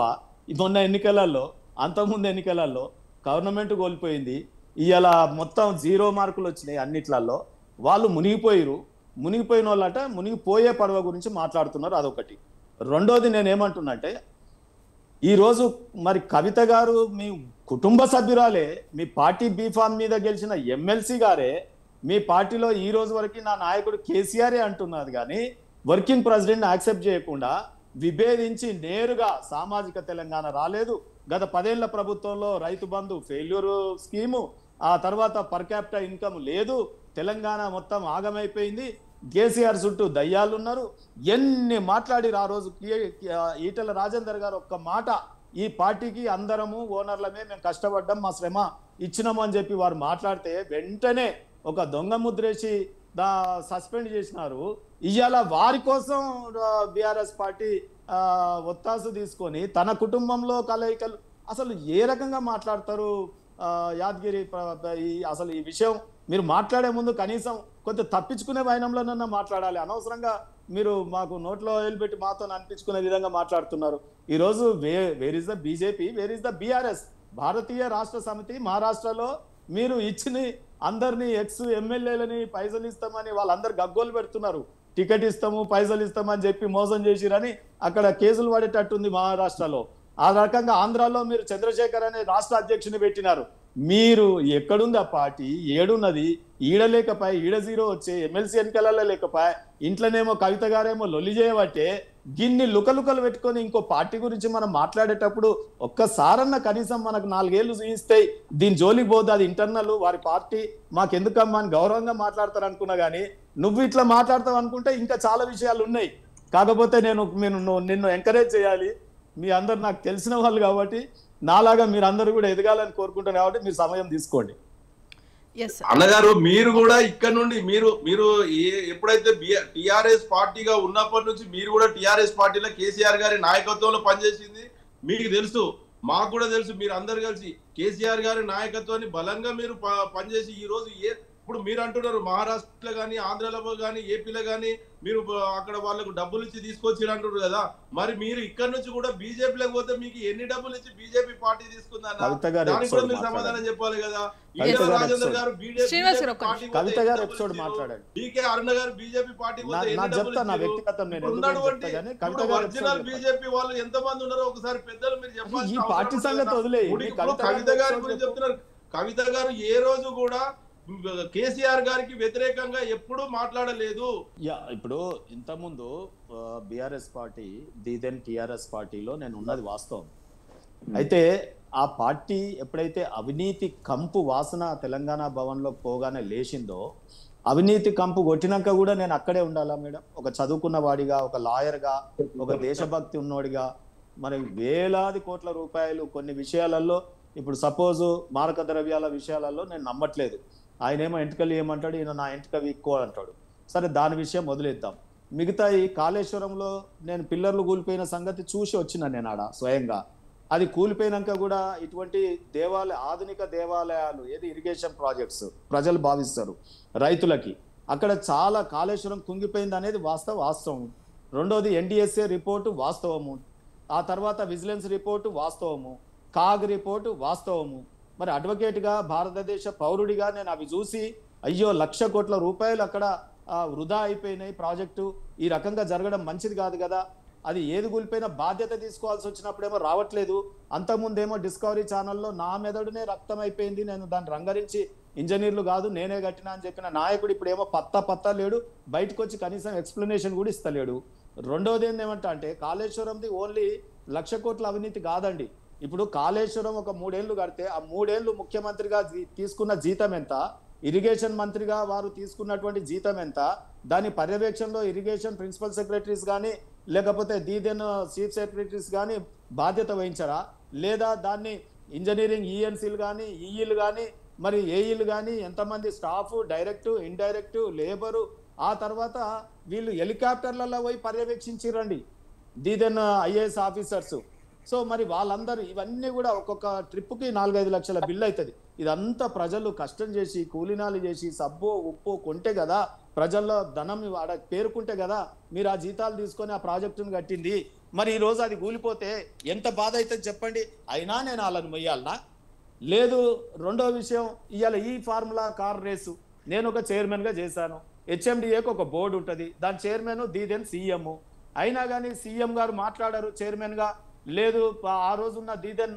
మొన్న ఎన్నికలలో అంతకుముందు ఎన్నికలలో గవర్నమెంట్ కోల్పోయింది. ఇవాళ మొత్తం 0 మార్కులు వచ్చినాయి అన్నిట్లలో. వాళ్ళు మునిగిపోయిన వాళ్ళట మునిగిపోయే పడవ గురించి మాట్లాడుతున్నారు. అదొకటి. రెండోది నేనేమంటున్నంటే ఈరోజు మరి కవిత గారు మీ కుటుంబ సభ్యురాలే, మీ పార్టీ బీఫామ్ మీద గెలిచిన ఎమ్మెల్సీ గారే మీ పార్టీలో ఈ రోజు వరకు నా నాయకుడు కేసీఆరే అంటున్నది. కానీ వర్కింగ్ ప్రెసిడెంట్ యాక్సెప్ట్ చేయకుండా విభేదించి నేరుగా సామాజిక తెలంగాణ రాలేదు. గత 10 ఏళ్ల ప్రభుత్వంలో రైతు బంధు ఫెయిల్యూర్ స్కీము, ఆ తర్వాత పర్ క్యాపిటా ఇన్కమ్ లేదు, తెలంగాణ మొత్తం ఆగమైపోయింది, కేసీఆర్ చుట్టూ దయ్యాలు ఉన్నారు. ఎన్ని మాట్లాడిరు ఆ రోజు ఈటెల రాజేందర్ గారు ఒక్క మాట ఈ పార్టీకి అందరము ఓనర్లమే, మేము కష్టపడ్డాం, మా శ్రమ ఇచ్చినాము అని చెప్పి వారు మాట్లాడితే వెంటనే ఒక దొంగ ముద్రేసి సస్పెండ్ చేసినారు. ఇవాళ వారి కోసం బీఆర్ఎస్ పార్టీ ఒత్తాసు తీసుకొని తన కుటుంబంలో కలయికలు అసలు ఏ రకంగా మాట్లాడతారు? యాదగిరి అసలు ఈ విషయం మీరు మాట్లాడే ముందు కనీసం కొంత తప్పించుకునే వైనంలోనన్నా మాట్లాడాలి. అనవసరంగా మీరు మాకు నోట్లో వేలుపెట్టి మాతో అనిపించుకునే విధంగా మాట్లాడుతున్నారు. ఈరోజు where is the BJP, where is the BRS? Bharatiya Rashtra Samithi మహారాష్ట్రలో మీరు ఇచ్చిన అందరినీ ఎమ్మెల్యేలని పైసలు ఇస్తామని వాళ్ళందరు గగ్గోలు పెడుతున్నారు. టికెట్ ఇస్తాము పైసలు ఇస్తామని చెప్పి మోసం చేసిరని అక్కడ కేసులు పడేటట్టుంది మహారాష్ట్రలో. ఆ రకంగా ఆంధ్రాలో మీరు చంద్రశేఖర్ అనే రాష్ట్ర అధ్యక్షుని పెట్టినారు. మీరు ఎక్కడుంది ఆ పార్టీ? ఏడున్నది? ఈడలేకపోయి ఈడ 0 వచ్చే ఎమ్మెల్సీ ఎన్నికలలో లేకపోయా. ఇంట్లోనేమో కవిత గారేమో లొల్లి చేయబట్టే గిన్ని లుకలుకలు పెట్టుకొని ఇంకో పార్టీ గురించి మనం మాట్లాడేటప్పుడు ఒక్కసారన్నా కనీసం మనకు 4 ఏళ్ళు చూయిస్తాయి. దీని జోలికి పోదు, అది ఇంటర్నల్, వారి పార్టీ మాకెందుకమ్మా అని గౌరవంగా మాట్లాడతారు అనుకున్నా. కానీ నువ్వు ఇట్లా మాట్లాడతావు అనుకుంటే ఇంకా చాలా విషయాలు ఉన్నాయి. కాకపోతే నిన్ను ఎంకరేజ్ చేయాలి. మీ అందరు నాకు తెలిసిన వాళ్ళు కాబట్టి నాలాగా మీరు అందరూ కూడా ఎదగాలని కోరుకుంటారు కాబట్టి మీరు సమయం తీసుకోండి. అన్నగారు మీరు కూడా ఇక్కడ నుండి మీరు ఎప్పుడైతే టిఆర్ఎస్ పార్టీగా ఉన్నప్పటి నుంచి మీరు కూడా టిఆర్ఎస్ పార్టీలో కేసీఆర్ గారి నాయకత్వంలో పనిచేసింది మీకు తెలుసు, మాకు కూడా తెలుసు. మీరు అందరు కలిసి కేసీఆర్ గారి నాయకత్వాన్ని బలంగా మీరు పనిచేసి ఈ రోజు ఇప్పుడు మీరు అంటున్నారు మహారాష్ట్రలో కానీ ఆంధ్రలో కానీ ఏపీలో కానీ మీరు అక్కడ వాళ్ళకు డబ్బులు ఇచ్చి తీసుకొచ్చి అంటున్నారు కదా. మరి మీరు ఇక్కడ నుంచి కూడా బీజేపీలోకి పోతే మీకు ఎన్ని డబ్బులు ఇచ్చి బీజేపీ పార్టీ తీసుకుందన్న దానికి కూడా మీరు సమాధానం చెప్పాలి కదా. ఈటెల రాజేందర్ గారు డీకే అరుణ గారు బీజేపీ పార్టీ ఒరిజినల్ బీజేపీ వాళ్ళు ఎంత మంది ఉన్నారో ఒకసారి పెద్దలు మీరు చెప్పాలి. కవిత గారి గురించి చెప్తున్నారు. కవిత గారు ఏ రోజు కూడా కేసీఆర్ గారికి వ్యతిరేకంగా ఎప్పుడూ మాట్లాడలేదు. ఇప్పుడు ఇంతకుముందు బీఆర్ఎస్ పార్టీ టీఆర్ఎస్ పార్టీలో నేను ఉన్నది వాస్తవం. అయితే ఆ పార్టీ ఎప్పుడైతే అవినీతి కంపు వాసన తెలంగాణ భవన్లో పోగానే లేచిందో, అవినీతి కంపు కొట్టినాక కూడా నేను అక్కడే ఉండాలా మేడం? ఒక చదువుకున్న వాడిగా, ఒక లాయర్గా, ఒక దేశభక్తి ఉన్నవాడిగా, మరి వేలాది కోట్ల రూపాయలు కొన్ని విషయాలలో, ఇప్పుడు సపోజు మారక ద్రవ్యాల విషయాలలో నేను నమ్మట్లేదు. ఆయన ఏమో ఎంటుకలు ఏమంటాడు, ఈయన నా ఎంటుక వీక్కో అంటాడు. సరే, దాని విషయం వదిలేద్దాం. మిగతా ఈ కాళేశ్వరంలో నేను పిల్లర్లు కూలిపోయిన సంగతి చూసి వచ్చిన నేను ఆడ స్వయంగా. అది కూలిపోయినాక కూడా ఇటువంటి ఆధునిక దేవాలయాలు, ఏది ఇరిగేషన్ ప్రాజెక్ట్స్ ప్రజలు భావిస్తారు రైతులకి, అక్కడ చాలా కాళేశ్వరం కుంగిపోయింది అనేది వాస్తవం. రెండోది NDSA రిపోర్టు వాస్తవము, ఆ తర్వాత విజిలెన్స్ రిపోర్టు వాస్తవము, కాగ్ రిపోర్టు వాస్తవము. మరి అడ్వకేట్గా, భారతదేశ పౌరుడిగా నేను అవి చూసి అయ్యో 1,00,000 కోట్ల రూపాయలు అక్కడ వృధా అయిపోయినాయి, ప్రాజెక్టు ఈ రకంగా జరగడం మంచిది కాదు కదా. అది ఏది కూలిపోయినా బాధ్యత తీసుకోవాల్సి వచ్చినప్పుడేమో రావట్లేదు. అంతకుముందేమో డిస్కవరీ ఛానల్లో నా మెదడునే రక్తం అయిపోయింది, నేను దాన్ని రంగరించి ఇంజనీర్లు కాదు నేనే కట్టినా అని చెప్పిన నాయకుడు ఇప్పుడేమో పత్తా లేడు, బయటకు వచ్చి కనీసం ఎక్స్ప్లెనేషన్ కూడా ఇస్తలేడు. రెండోది ఏమంటా అంటే, కాళేశ్వరంది ఓన్లీ 1,00,000 కోట్ల అవినీతి కాదండి. ఇప్పుడు కాళేశ్వరం ఒక 3 ఏళ్ళు కడితే ఆ 3 ఏళ్ళు ముఖ్యమంత్రిగా తీసుకున్న జీతం ఎంత, ఇరిగేషన్ మంత్రిగా వారు తీసుకున్నటువంటి జీతం ఎంత, దాని పర్యవేక్షణలో ఇరిగేషన్ ప్రిన్సిపల్ సెక్రటరీస్ కానీ లేకపోతే దీదెన్ చీఫ్ సెక్రటరీస్ కానీ బాధ్యత వహించరా? లేదా దాన్ని ఇంజనీరింగ్ ENCలు కానీ, ఈఈలు కానీ, మరి ఏఈలు కానీ ఎంతమంది స్టాఫ్, డైరెక్టు, ఇండైరెక్టు, లేబరు, ఆ తర్వాత వీళ్ళు హెలికాప్టర్లలో పోయి పర్యవేక్షించిరండి దీదెన్ IAS ఆఫీసర్స్. సో మరి వాళ్ళందరూ ఇవన్నీ కూడా ఒక్కొక్క ట్రిప్కి 4-5 లక్షల బిల్లు అవుతుంది. ఇదంతా ప్రజలు కష్టం చేసి, కూలినాలు చేసి, సబ్బు ఉప్పు కొంటే కదా, ప్రజల్లో ధనం ఆడ పేరుకుంటే కదా మీరు ఆ జీతాలు తీసుకొని ఆ ప్రాజెక్టును కట్టింది. మరి ఈరోజు అది కూలిపోతే ఎంత బాధ అవుతుంది చెప్పండి. అయినా నేను వాళ్ళని మొయ్యాలనా? లేదు. రెండో విషయం, ఇవాళ ఈ ఫార్ములా కార్ రేసు నేను ఒక చైర్మన్గా చేశాను. HMDAకు ఒక బోర్డు ఉంటుంది, దాని చైర్మన్ దీదెన్ CM. అయినా కానీ CM గారు మాట్లాడారు చైర్మన్గా. లేదు, ఆ రోజున్న దీదెన్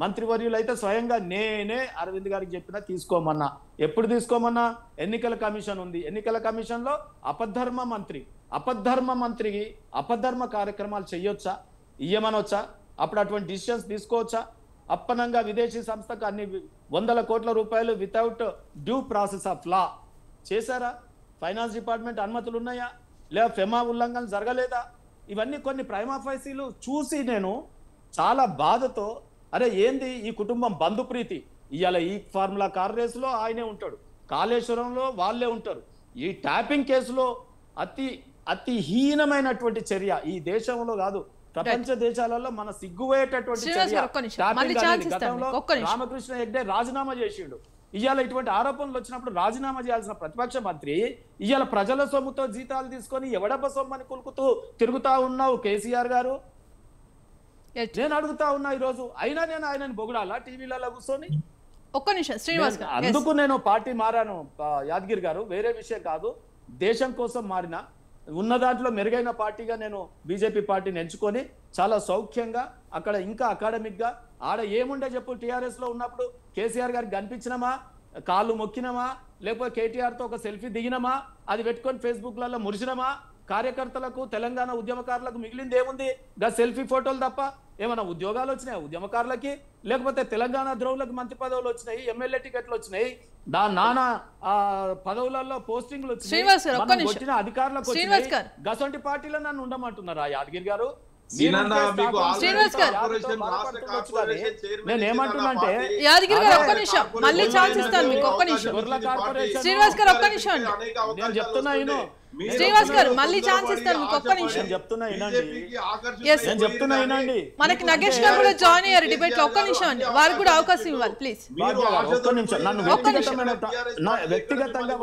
మంత్రివర్యులు అయితే స్వయంగా నేనే అరవింద్ గారికి చెప్పినా తీసుకోమన్నా. ఎప్పుడు తీసుకోమన్నా? ఎన్నికల కమిషన్ ఉంది, ఎన్నికల కమిషన్లో అపధర్మ మంత్రికి అపధర్మ కార్యక్రమాలు చెయ్యొచ్చా, ఇయ్యమనొచ్చా? అప్పుడు అటువంటి డిసిషన్స్ తీసుకోవచ్చా? అప్పనంగా విదేశీ సంస్థకు అన్ని 100 కోట్ల రూపాయలు without due process of law చేశారా? ఫైనాన్స్ డిపార్ట్మెంట్ అనుమతులు ఉన్నాయా? లేదా ఫెమా ఉల్లంఘన జరగలేదా? ఇవన్నీ కొన్ని ప్రైమా ఫైసీలు చూసి నేను చాలా బాధతో, అరే ఏంది ఈ కుటుంబం బంధుప్రీతి. ఇవాళ ఈ ఫార్ములా కార్ రేసులో ఆయనే ఉంటాడు, కాళేశ్వరంలో వాళ్ళే ఉంటారు. ఈ ట్యాపింగ్ కేసులో అతి హీనమైనటువంటి చర్య ఈ దేశంలో కాదు, ప్రపంచ దేశాలలో మన సిగ్గుపోయేటటువంటి గతంలో రామకృష్ణ హెగ్డే రాజీనామా చేసిండు. ఇవాళ ఇటువంటి ఆరోపణలు వచ్చినప్పుడు రాజీనామా చేయాల్సిన ప్రతిపక్ష మంత్రి ఇవాళ ప్రజల సొమ్ముతో జీతాలు తీసుకొని ఎవడబ్బ సొమ్మని కులుకుతూ తిరుగుతా ఉన్నావు కేసీఆర్ గారు. నేను అడుగుతా ఉన్నా ఈరోజు, అయినా నేను ఆయనని బొగడాలా టీవీలలో కూర్చొని? ఒక్క నిమిషం శ్రీనివాస్ గారు, అందుకు నేను పార్టీ మారాను యాదగిరి గారు, వేరే విషయం కాదు. దేశం కోసం మారిన, ఉన్న దాంట్లో మెరుగైన పార్టీగా నేను బీజేపీ పార్టీని ఎంచుకొని చాలా సౌఖ్యంగా అక్కడ ఇంకా అకాడమిక్గా ఆడ ఏముండే చెప్పు. TRS లో ఉన్నప్పుడు కేసీఆర్ గారికి కనిపించినమా, కాళ్ళు మొక్కినమా, లేకపోతే KTRతో ఒక సెల్ఫీ దిగినమా, అది పెట్టుకొని ఫేస్బుక్లలో మురిసినమా? కార్యకర్తలకు, తెలంగాణ ఉద్యమకారులకు మిగిలింది ఏముంది? గా సెల్ఫీ ఫోటోలు తప్ప. ఏమైనా ఉద్యోగాలు వచ్చినాయి ఉద్యమకారులకి? లేకపోతే తెలంగాణ ద్రోవులకు మంత్రి పదవులు వచ్చినాయి, ఎమ్మెల్యే టికెట్లు వచ్చినాయి, నానా పదవులలో పోస్టింగ్లు వచ్చిన అధికారులకు గసంటి పార్టీలో నన్ను ఉండమంటున్నారా యాదగిరి గారు? నేను ఏమంటున్నానంటే, యాదగిరి గారు ఒక్క నిమిషం, మళ్ళీ ఛాన్స్ ఇస్తాను మీకు. ఒక్క నిమిషం శ్రీనివాస్ గారు, ఒక్క నిమిషం అండి. నేను చెప్తున్నా శ్రీనివాస్ గారు మళ్ళీ ఛాన్స్ ఇస్తాను మీకు. ఒక్క నిమిషం చెప్తున్నా వినండి. మనకి నగేష్ గారు కూడా జాయిన్ అయ్యారు డిబేట్ లో. ఒక్క నిమిషం అండి, వారికి కూడా అవకాశం ఇవ్వాలి ప్లీజ్. ఒక్క నిమిషం. నన్ను వ్యక్తిగతంగా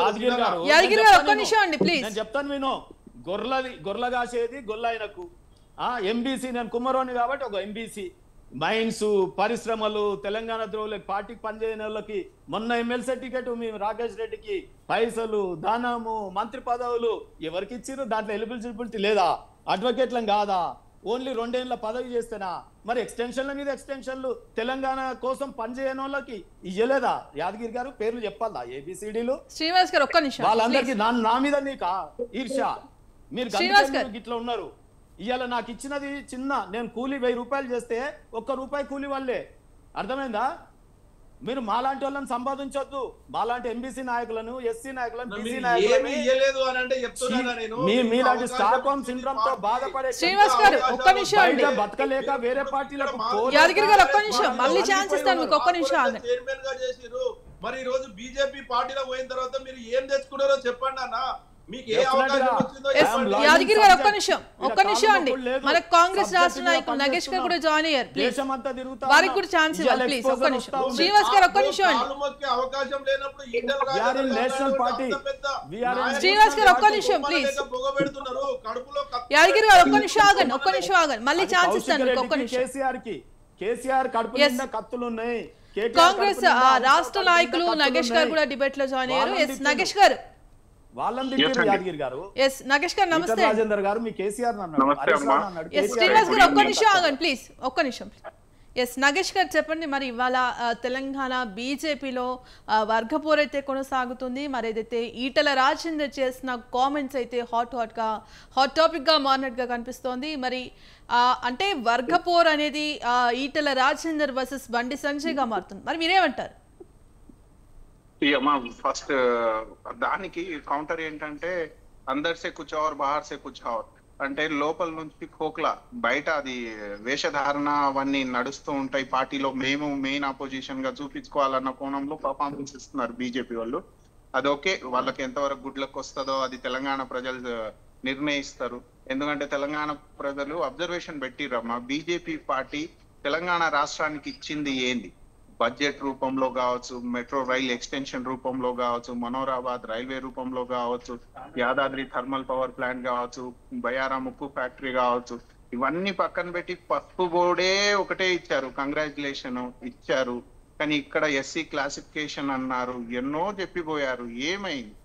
యాదగిరి గారు ఒక్క నిమిషం అండి ప్లీజ్. నేను చెప్తాను విను. గొర్రెల కాసేది గొల్లాయనకు. MBC, నేను కుమ్మరోని కాబట్టి ఒక MBC, మైన్స్, పరిశ్రమలు, తెలంగాణ ద్రోవులకి, పార్టీకి పనిచేయని వాళ్ళకి మొన్న ఎమ్మెల్సీ టికెట్ మేము రాకేష్ రెడ్డికి పైసలు, ధనము, మంత్రి పదవులు ఎవరికి ఇచ్చిర్రు? దాంట్లో ఎలిజిబిలిటీ లేదా? అడ్వకేట్లం కాదా? ఓన్లీ 2 ఏళ్ల పదవి చేస్తేనా? మరి ఎక్స్టెన్షన్ల మీద ఎక్స్టెన్షన్లు తెలంగాణ కోసం పనిచేయని వాళ్ళకి ఇయ్యలేదా? యాదగిరి గారు పేర్లు చెప్పాలా? ABCDలు. శ్రీనివాస్ గారు ఒక్క నిమిషం. వాళ్ళందరికీ నా మీద నీకా ఈర్ష్య? మీరు ఇట్లా ఉన్నారు. ఇవాళ నాకు ఇచ్చినది చిన్న, నేను కూలీ 1000 రూపాయలు చేస్తే ₹1 కూలీ వాళ్ళే. అర్థమైందా? మీరు మాలాంటి వాళ్ళని సంపాదించొద్దు, మాలాంటి ఎంబీసీ నాయకులను, ఎస్సీ నాయకులను, బీసీ నాయకులను, మీలాంటి స్టాక్ హోమ్ సిండ్రోమ్ తో బాధపడే శ్రీనివాస్ గారు ఒక్క నిమిషం అండి, బతకలేక వేరే పార్టీలకు యాదగిరి గారు ఒక్క నిమిషం, మళ్ళీ ఛాన్స్ ఇస్తాను మీకు, ఒక్క నిమిషం ఆగండి. చైర్మన్ గా చేసిరు, మరి ఈ రోజు బీజేపీ పార్టీలో పోయిన తర్వాత మీరు ఏం తెచ్చుకున్నారో చెప్పండి అన్న. మీకు ఏ అవకాశం వచ్చిందో యాదగిరి గారు ఒక్క నిమిషం అండి, మన కాంగ్రెస్ రాష్ట్ర నాయకులు నగేష్ గారు కూడా జాయిన్ అయ్యారు, ప్లీజ్ వారికి కూడా ఛాన్స్ ఇవ్వాలి ప్లీజ్. ఒక్క నిమిషం శ్రీనివాస్ గారు, ఒక్క నిమిషం అండి, అవకాశం లేనప్పుడు శ్రీనివాస్ గారు ఒక్క నిమిషం ప్లీజ్. యాదగిరి గారు ఒక్క నిమిషం ఆగండి, మళ్ళీ ఛాన్స్ ఇస్తాను మీకు, ఒక్క నిమిషం. కేసీఆర్ కడుపు నిండా కత్తులు ఉన్నాయి. కాంగ్రెస్ రాష్ట్ర నాయకులు నగేష్ గారు కూడా డిబేట్ లో జాయిన్ అయ్యారు. ఎస్ నగేష్ గారు, యాదగిరి గారు, ఎస్ నగేష్ గారు నమస్తే. రాజేందర్ గారు మీ కేసీఆర్ ఎస్ శ్రీనివాస్ గారు ఒక్క నిమిషం ఆగండి ప్లీజ్, ఒక్క నిమిషం. ఎస్ నగేష్ గారు చెప్పండి, మరి ఇవాళ తెలంగాణ బీజేపీలో వర్గపోరు అయితే కొనసాగుతుంది. మరి ఏదైతే ఈటల రాజేందర్ చేసిన కామెంట్స్ అయితే హాట్ టాపిక్ గా మారినట్టుగా కనిపిస్తోంది. మరి అంటే వర్గపోరు అనేది ఈటల రాజేందర్ వర్సెస్ బండి సంజయ్ గా మారుతుంది, మరి మీరేమంటారు? ఫస్ట్ దానికి కౌంటర్ ఏంటంటే అందర్ సే కుచ్ ఔర్ బహార్ సే కుచ్ ఔర్ అంటే లోపల నుంచి కోక్లా, బయట అది వేషధారణ అవన్నీ నడుస్తూ ఉంటాయి. పార్టీలో మేము మెయిన్ అపోజిషన్ గా చూపించుకోవాలన్న కోణంలో పర్ఫార్మెన్స్ ఇస్తున్నారు బీజేపీ వాళ్ళు. అది ఓకే, వాళ్ళకి ఎంతవరకు గుడ్లకు వస్తుందో అది తెలంగాణ ప్రజలు నిర్ణయిస్తారు. ఎందుకంటే తెలంగాణ ప్రజలు అబ్జర్వేషన్ పెట్టిరమ్మా, బీజేపీ పార్టీ తెలంగాణ రాష్ట్రానికి ఇచ్చింది ఏంది? బడ్జెట్ రూపంలో కావచ్చు, మెట్రో రైల్ ఎక్స్టెన్షన్ రూపంలో కావచ్చు, మనోరాబాద్ రైల్వే రూపంలో కావచ్చు, యాదాద్రి థర్మల్ పవర్ ప్లాంట్ కావచ్చు, బయారా ముక్కు ఫ్యాక్టరీ కావచ్చు, ఇవన్నీ పక్కన పెట్టి పసుపు బోర్డే ఒకటే ఇచ్చారు, కంగ్రాచులేషన్ ఇచ్చారు. కానీ ఇక్కడ ఎస్సీ క్లాసిఫికేషన్ అన్నారు, ఎన్నో చెప్పిపోయారు, ఏమైంది?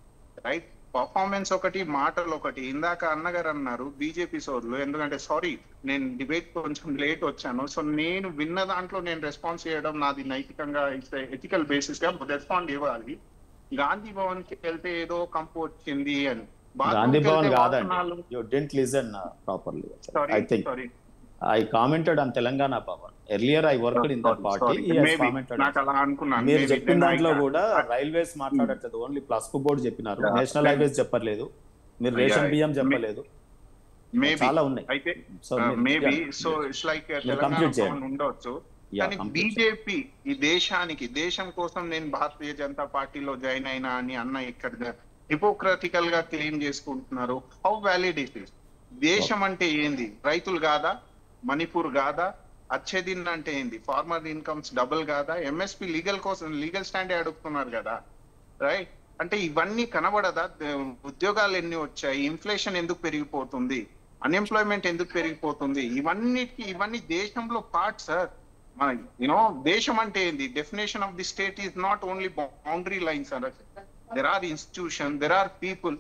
రైట్, పర్ఫార్మెన్స్ ఒకటి, మాటలు ఒకటి. ఇందాక అన్నగారు అన్నారు బీజేపీ సోర్లు, ఎందుకంటే సారీ నేను డిబేట్ కొంచెం లేట్ వచ్చాను, సో నేను విన్న దాంట్లో నేను రెస్పాన్స్ చేయడం నాది నైతికంగా ఎథికల్ బేసిస్ గా రెస్పాండ్ ఇవ్వాలి. గాంధీ భవన్ కి వెళ్తే ఏదో కంపు వచ్చింది అని, గాంధీ భవన్ కాదండి, you didn't listen properly. I think I commented on Telangana Bhavan. Earlier I worked in that party. He has commented. మీరు చెప్పిన దాంట్లో కూడా రైల్వేస్ మాట్లాడట్లేదు, ఓన్లీ ప్లస్కు బోర్డు చెప్పినారు, నేషనల్ హైవేస్ చెప్పలేదు, మీరు రేషన్ బియ్యం చెప్పలేదు, చాలా ఉన్నాయి. అయితే maybe so it's like Telangana ఉండొచ్చు. కానీ బీజేపీ ఈ దేశం కోసం నేను భారతీయ జనతా పార్టీలో జాయిన్ అయినా అని అన్న ఇక్కడ హిపోక్రటికల్ గా క్లెయిమ్ చేసుకుంటున్నారు. How valid it is? దేశం అంటే ఏంది? రైతులు కాదా? మణిపూర్ కాదా? అచ్చేదిన్ అంటే ఏంది? ఫార్మర్ ఇన్కమ్స్ డబుల్ కాదా? ఎంఎస్పీ లీగల్ స్టాండే అడుగుతున్నారు కదా, రైట్? అంటే ఇవన్నీ కనబడదా? ఉద్యోగాలు ఎన్ని వచ్చాయి? ఇన్ఫ్లేషన్ ఎందుకు పెరిగిపోతుంది? అన్ఎంప్లాయ్మెంట్ ఎందుకు పెరిగిపోతుంది? ఇవన్నీ దేశంలో పార్ట్ సార్. దేశం అంటే ఏంది? Definition of the state is not only boundary lines, there are institution, there are people.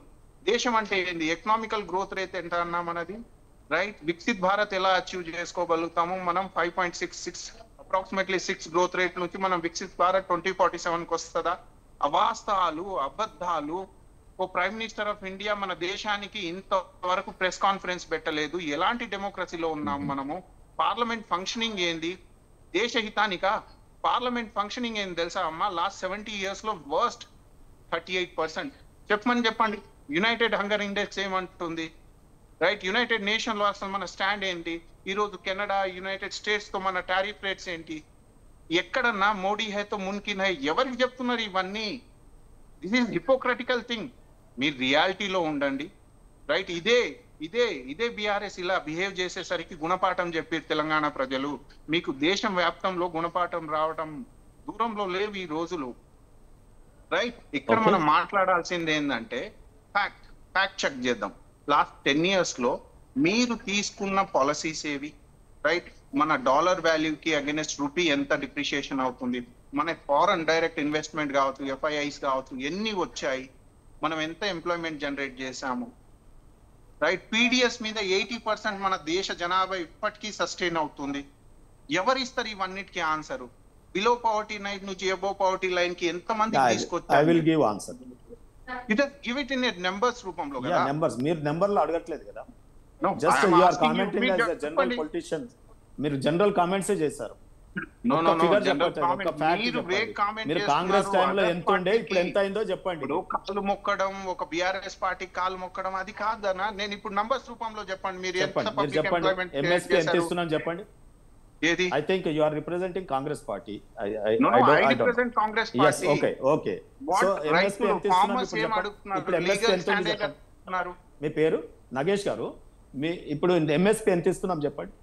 దేశం అంటే ఏంది? ఎకనామికల్ గ్రోత్ రేట్ ఎంత అన్నా మనది, రైట్? వికసిత్ భారత్ ఎలా అచీవ్ చేసుకోగలుగుతాము మనం? 5.66 అప్రాక్సిమేట్లీ 6 గ్రోత్ రేట్ నుంచి మనం వికసిత్ భారత్ 2047 కి వస్తుందా? అవాస్తవాలు, అబద్ధాలు. ఓ ప్రైమ్ మినిస్టర్ ఆఫ్ ఇండియా మన దేశానికి ఇంతవరకు ప్రెస్ కాన్ఫరెన్స్ పెట్టలేదు. ఎలాంటి డెమోక్రసీలో ఉన్నాం మనము? పార్లమెంట్ ఫంక్షనింగ్ ఏంది? దేశహితానికా? పార్లమెంట్ ఫంక్షనింగ్ ఏంది తెలుసా అమ్మా? లాస్ట్ 70 years లో వర్స్ట్ 38%. చెప్పండి. యునైటెడ్ హంగర్ ఇండెక్స్ ఏమంటుంది, రైట్? యునైటెడ్ నేషన్ లో అసలు మన స్టాండ్ ఏంటి? ఈ రోజు కెనడా, యునైటెడ్ స్టేట్స్ తో మన టారిఫ్ రేట్స్ ఏంటి? ఎక్కడన్నా మోడీ హైతో మున్కిన్ హై? ఎవరికి చెప్తున్నారు ఇవన్నీ? This is hypocritical thing. మీరు రియాలిటీలో ఉండండి, రైట్? ఇదే బీఆర్ఎస్ ఇలా బిహేవ్ చేసేసరికి గుణపాఠం చెప్పారు తెలంగాణ ప్రజలు. మీకు దేశం వ్యాప్తంలో గుణపాఠం రావడం దూరంలో లేవు ఈ రోజులు, రైట్? ఇక్కడ మనం మాట్లాడాల్సింది ఏంటంటే ఫ్యాక్ట్ చెక్ చేద్దాం. లాస్ట్ 10 years లో మీరు తీసుకున్న పాలసీస్ ఏవి, రైట్? మన డాలర్ వాల్యూకి అగైనెస్ట్ రూపీ ఎంత డిప్రిషియేషన్ అవుతుంది? మన ఫారెన్ డైరెక్ట్ ఇన్వెస్ట్మెంట్ కావచ్చు, ఎఫ్ఐఐస్ కావచ్చు, ఎన్ని వచ్చాయి? మనం ఎంత ఎంప్లాయ్మెంట్ జనరేట్ చేశాము, రైట్? పీడిఎస్ మీద 80% మన దేశ జనాభా ఇప్పటికీ సస్టైన్ అవుతుంది. ఎవరిస్తారు ఇవన్నిటికీ ఆన్సర్? బిలో పవర్టీ లైన్ నుంచి అబోవ్ పవర్టీ లైన్ కి ఎంత మంది తీసుకొచ్చారు? I will give answer. Give it in a numbers రూపంలో కదా. నెంబర్స్ మీరు నెంబర్లో అడగట్లేదు కదా. No, just I am you are asking you, commenting మీరు యాజ్ ఎ జనరల్ చెప్పండి. పొలిటీషియన్. మీరు జనరల్ కామెంట్సే చేశారు. No, ఒక్క no, no, ఫిగర్ general చెప్పండి, ఒక్క comment. ఫ్యాక్ట్ మీరు చెప్పండి. వేగ్ comment మీరు చేస్తున్నారు. కాంగ్రెస్ టైంలో Other ఎంత ఉండే, ఇప్పుడు ఎంత అయిందో చెప్పండి. ఇప్పుడు కాలు మొక్కడం, ఒక బీఆర్ఎస్ పార్టీ కాలు మొక్కడం అది కాదనా? నేను ఇప్పుడు నంబర్స్ రూపంలో చెప్పండి. మీరు ఎంత చెప్పండి, మీరు పబ్లిక్ చెప్పండి. ఎంప్లాయ్మెంట్ ఎంఎస్పీ ఎంత చేశారు? ఇస్తున్నాం చెప్పండి. ఏది? I think you are representing Congress party. No, I I don't. represent Congress Yes, party. okay. What So right MSP to ఎంత ఇస్తున్నాం farmers ఇప్పుడు ఏం చెప్పండి. అడుగుతున్నారు? ఇప్పుడు MSP Legal ఎంత ఉంది stand చెప్పండి. అడుగుతున్నారు. మీ పేరు నగేష్ గారు. మీ ఇప్పుడు ఎంఎస్పీ ఎంత ఇస్తున్నాం చెప్పండి.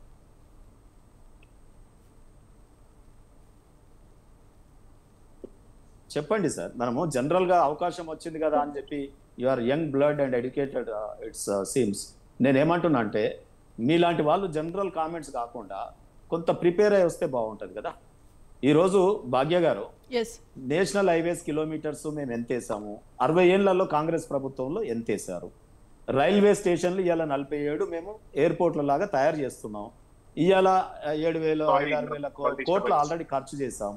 చెప్పండి సార్. మనము జనరల్ గా అవకాశం వచ్చింది కదా అని చెప్పి you are young blood and educated it's seems. నేనేమంటున్నా అంటే మీలాంటి వాళ్ళు జనరల్ కామెంట్స్ కాకుండా కొంత ప్రిపేర్ అయి వస్తే బాగుంటుంది కదా. ఈరోజు భాగ్య గారు, నేషనల్ హైవేస్ కిలోమీటర్స్ మేము ఎంత వేసాము, 60 ఏళ్లలో కాంగ్రెస్ ప్రభుత్వంలో ఎంత వేశారు, రైల్వే స్టేషన్లు ఇవాళ 47 మేము ఎయిర్పోర్ట్ల లాగా తయారు చేస్తున్నాం. ఇవాళ 7,000 5,000 కోట్లు ఆల్రెడీ ఖర్చు చేశాం.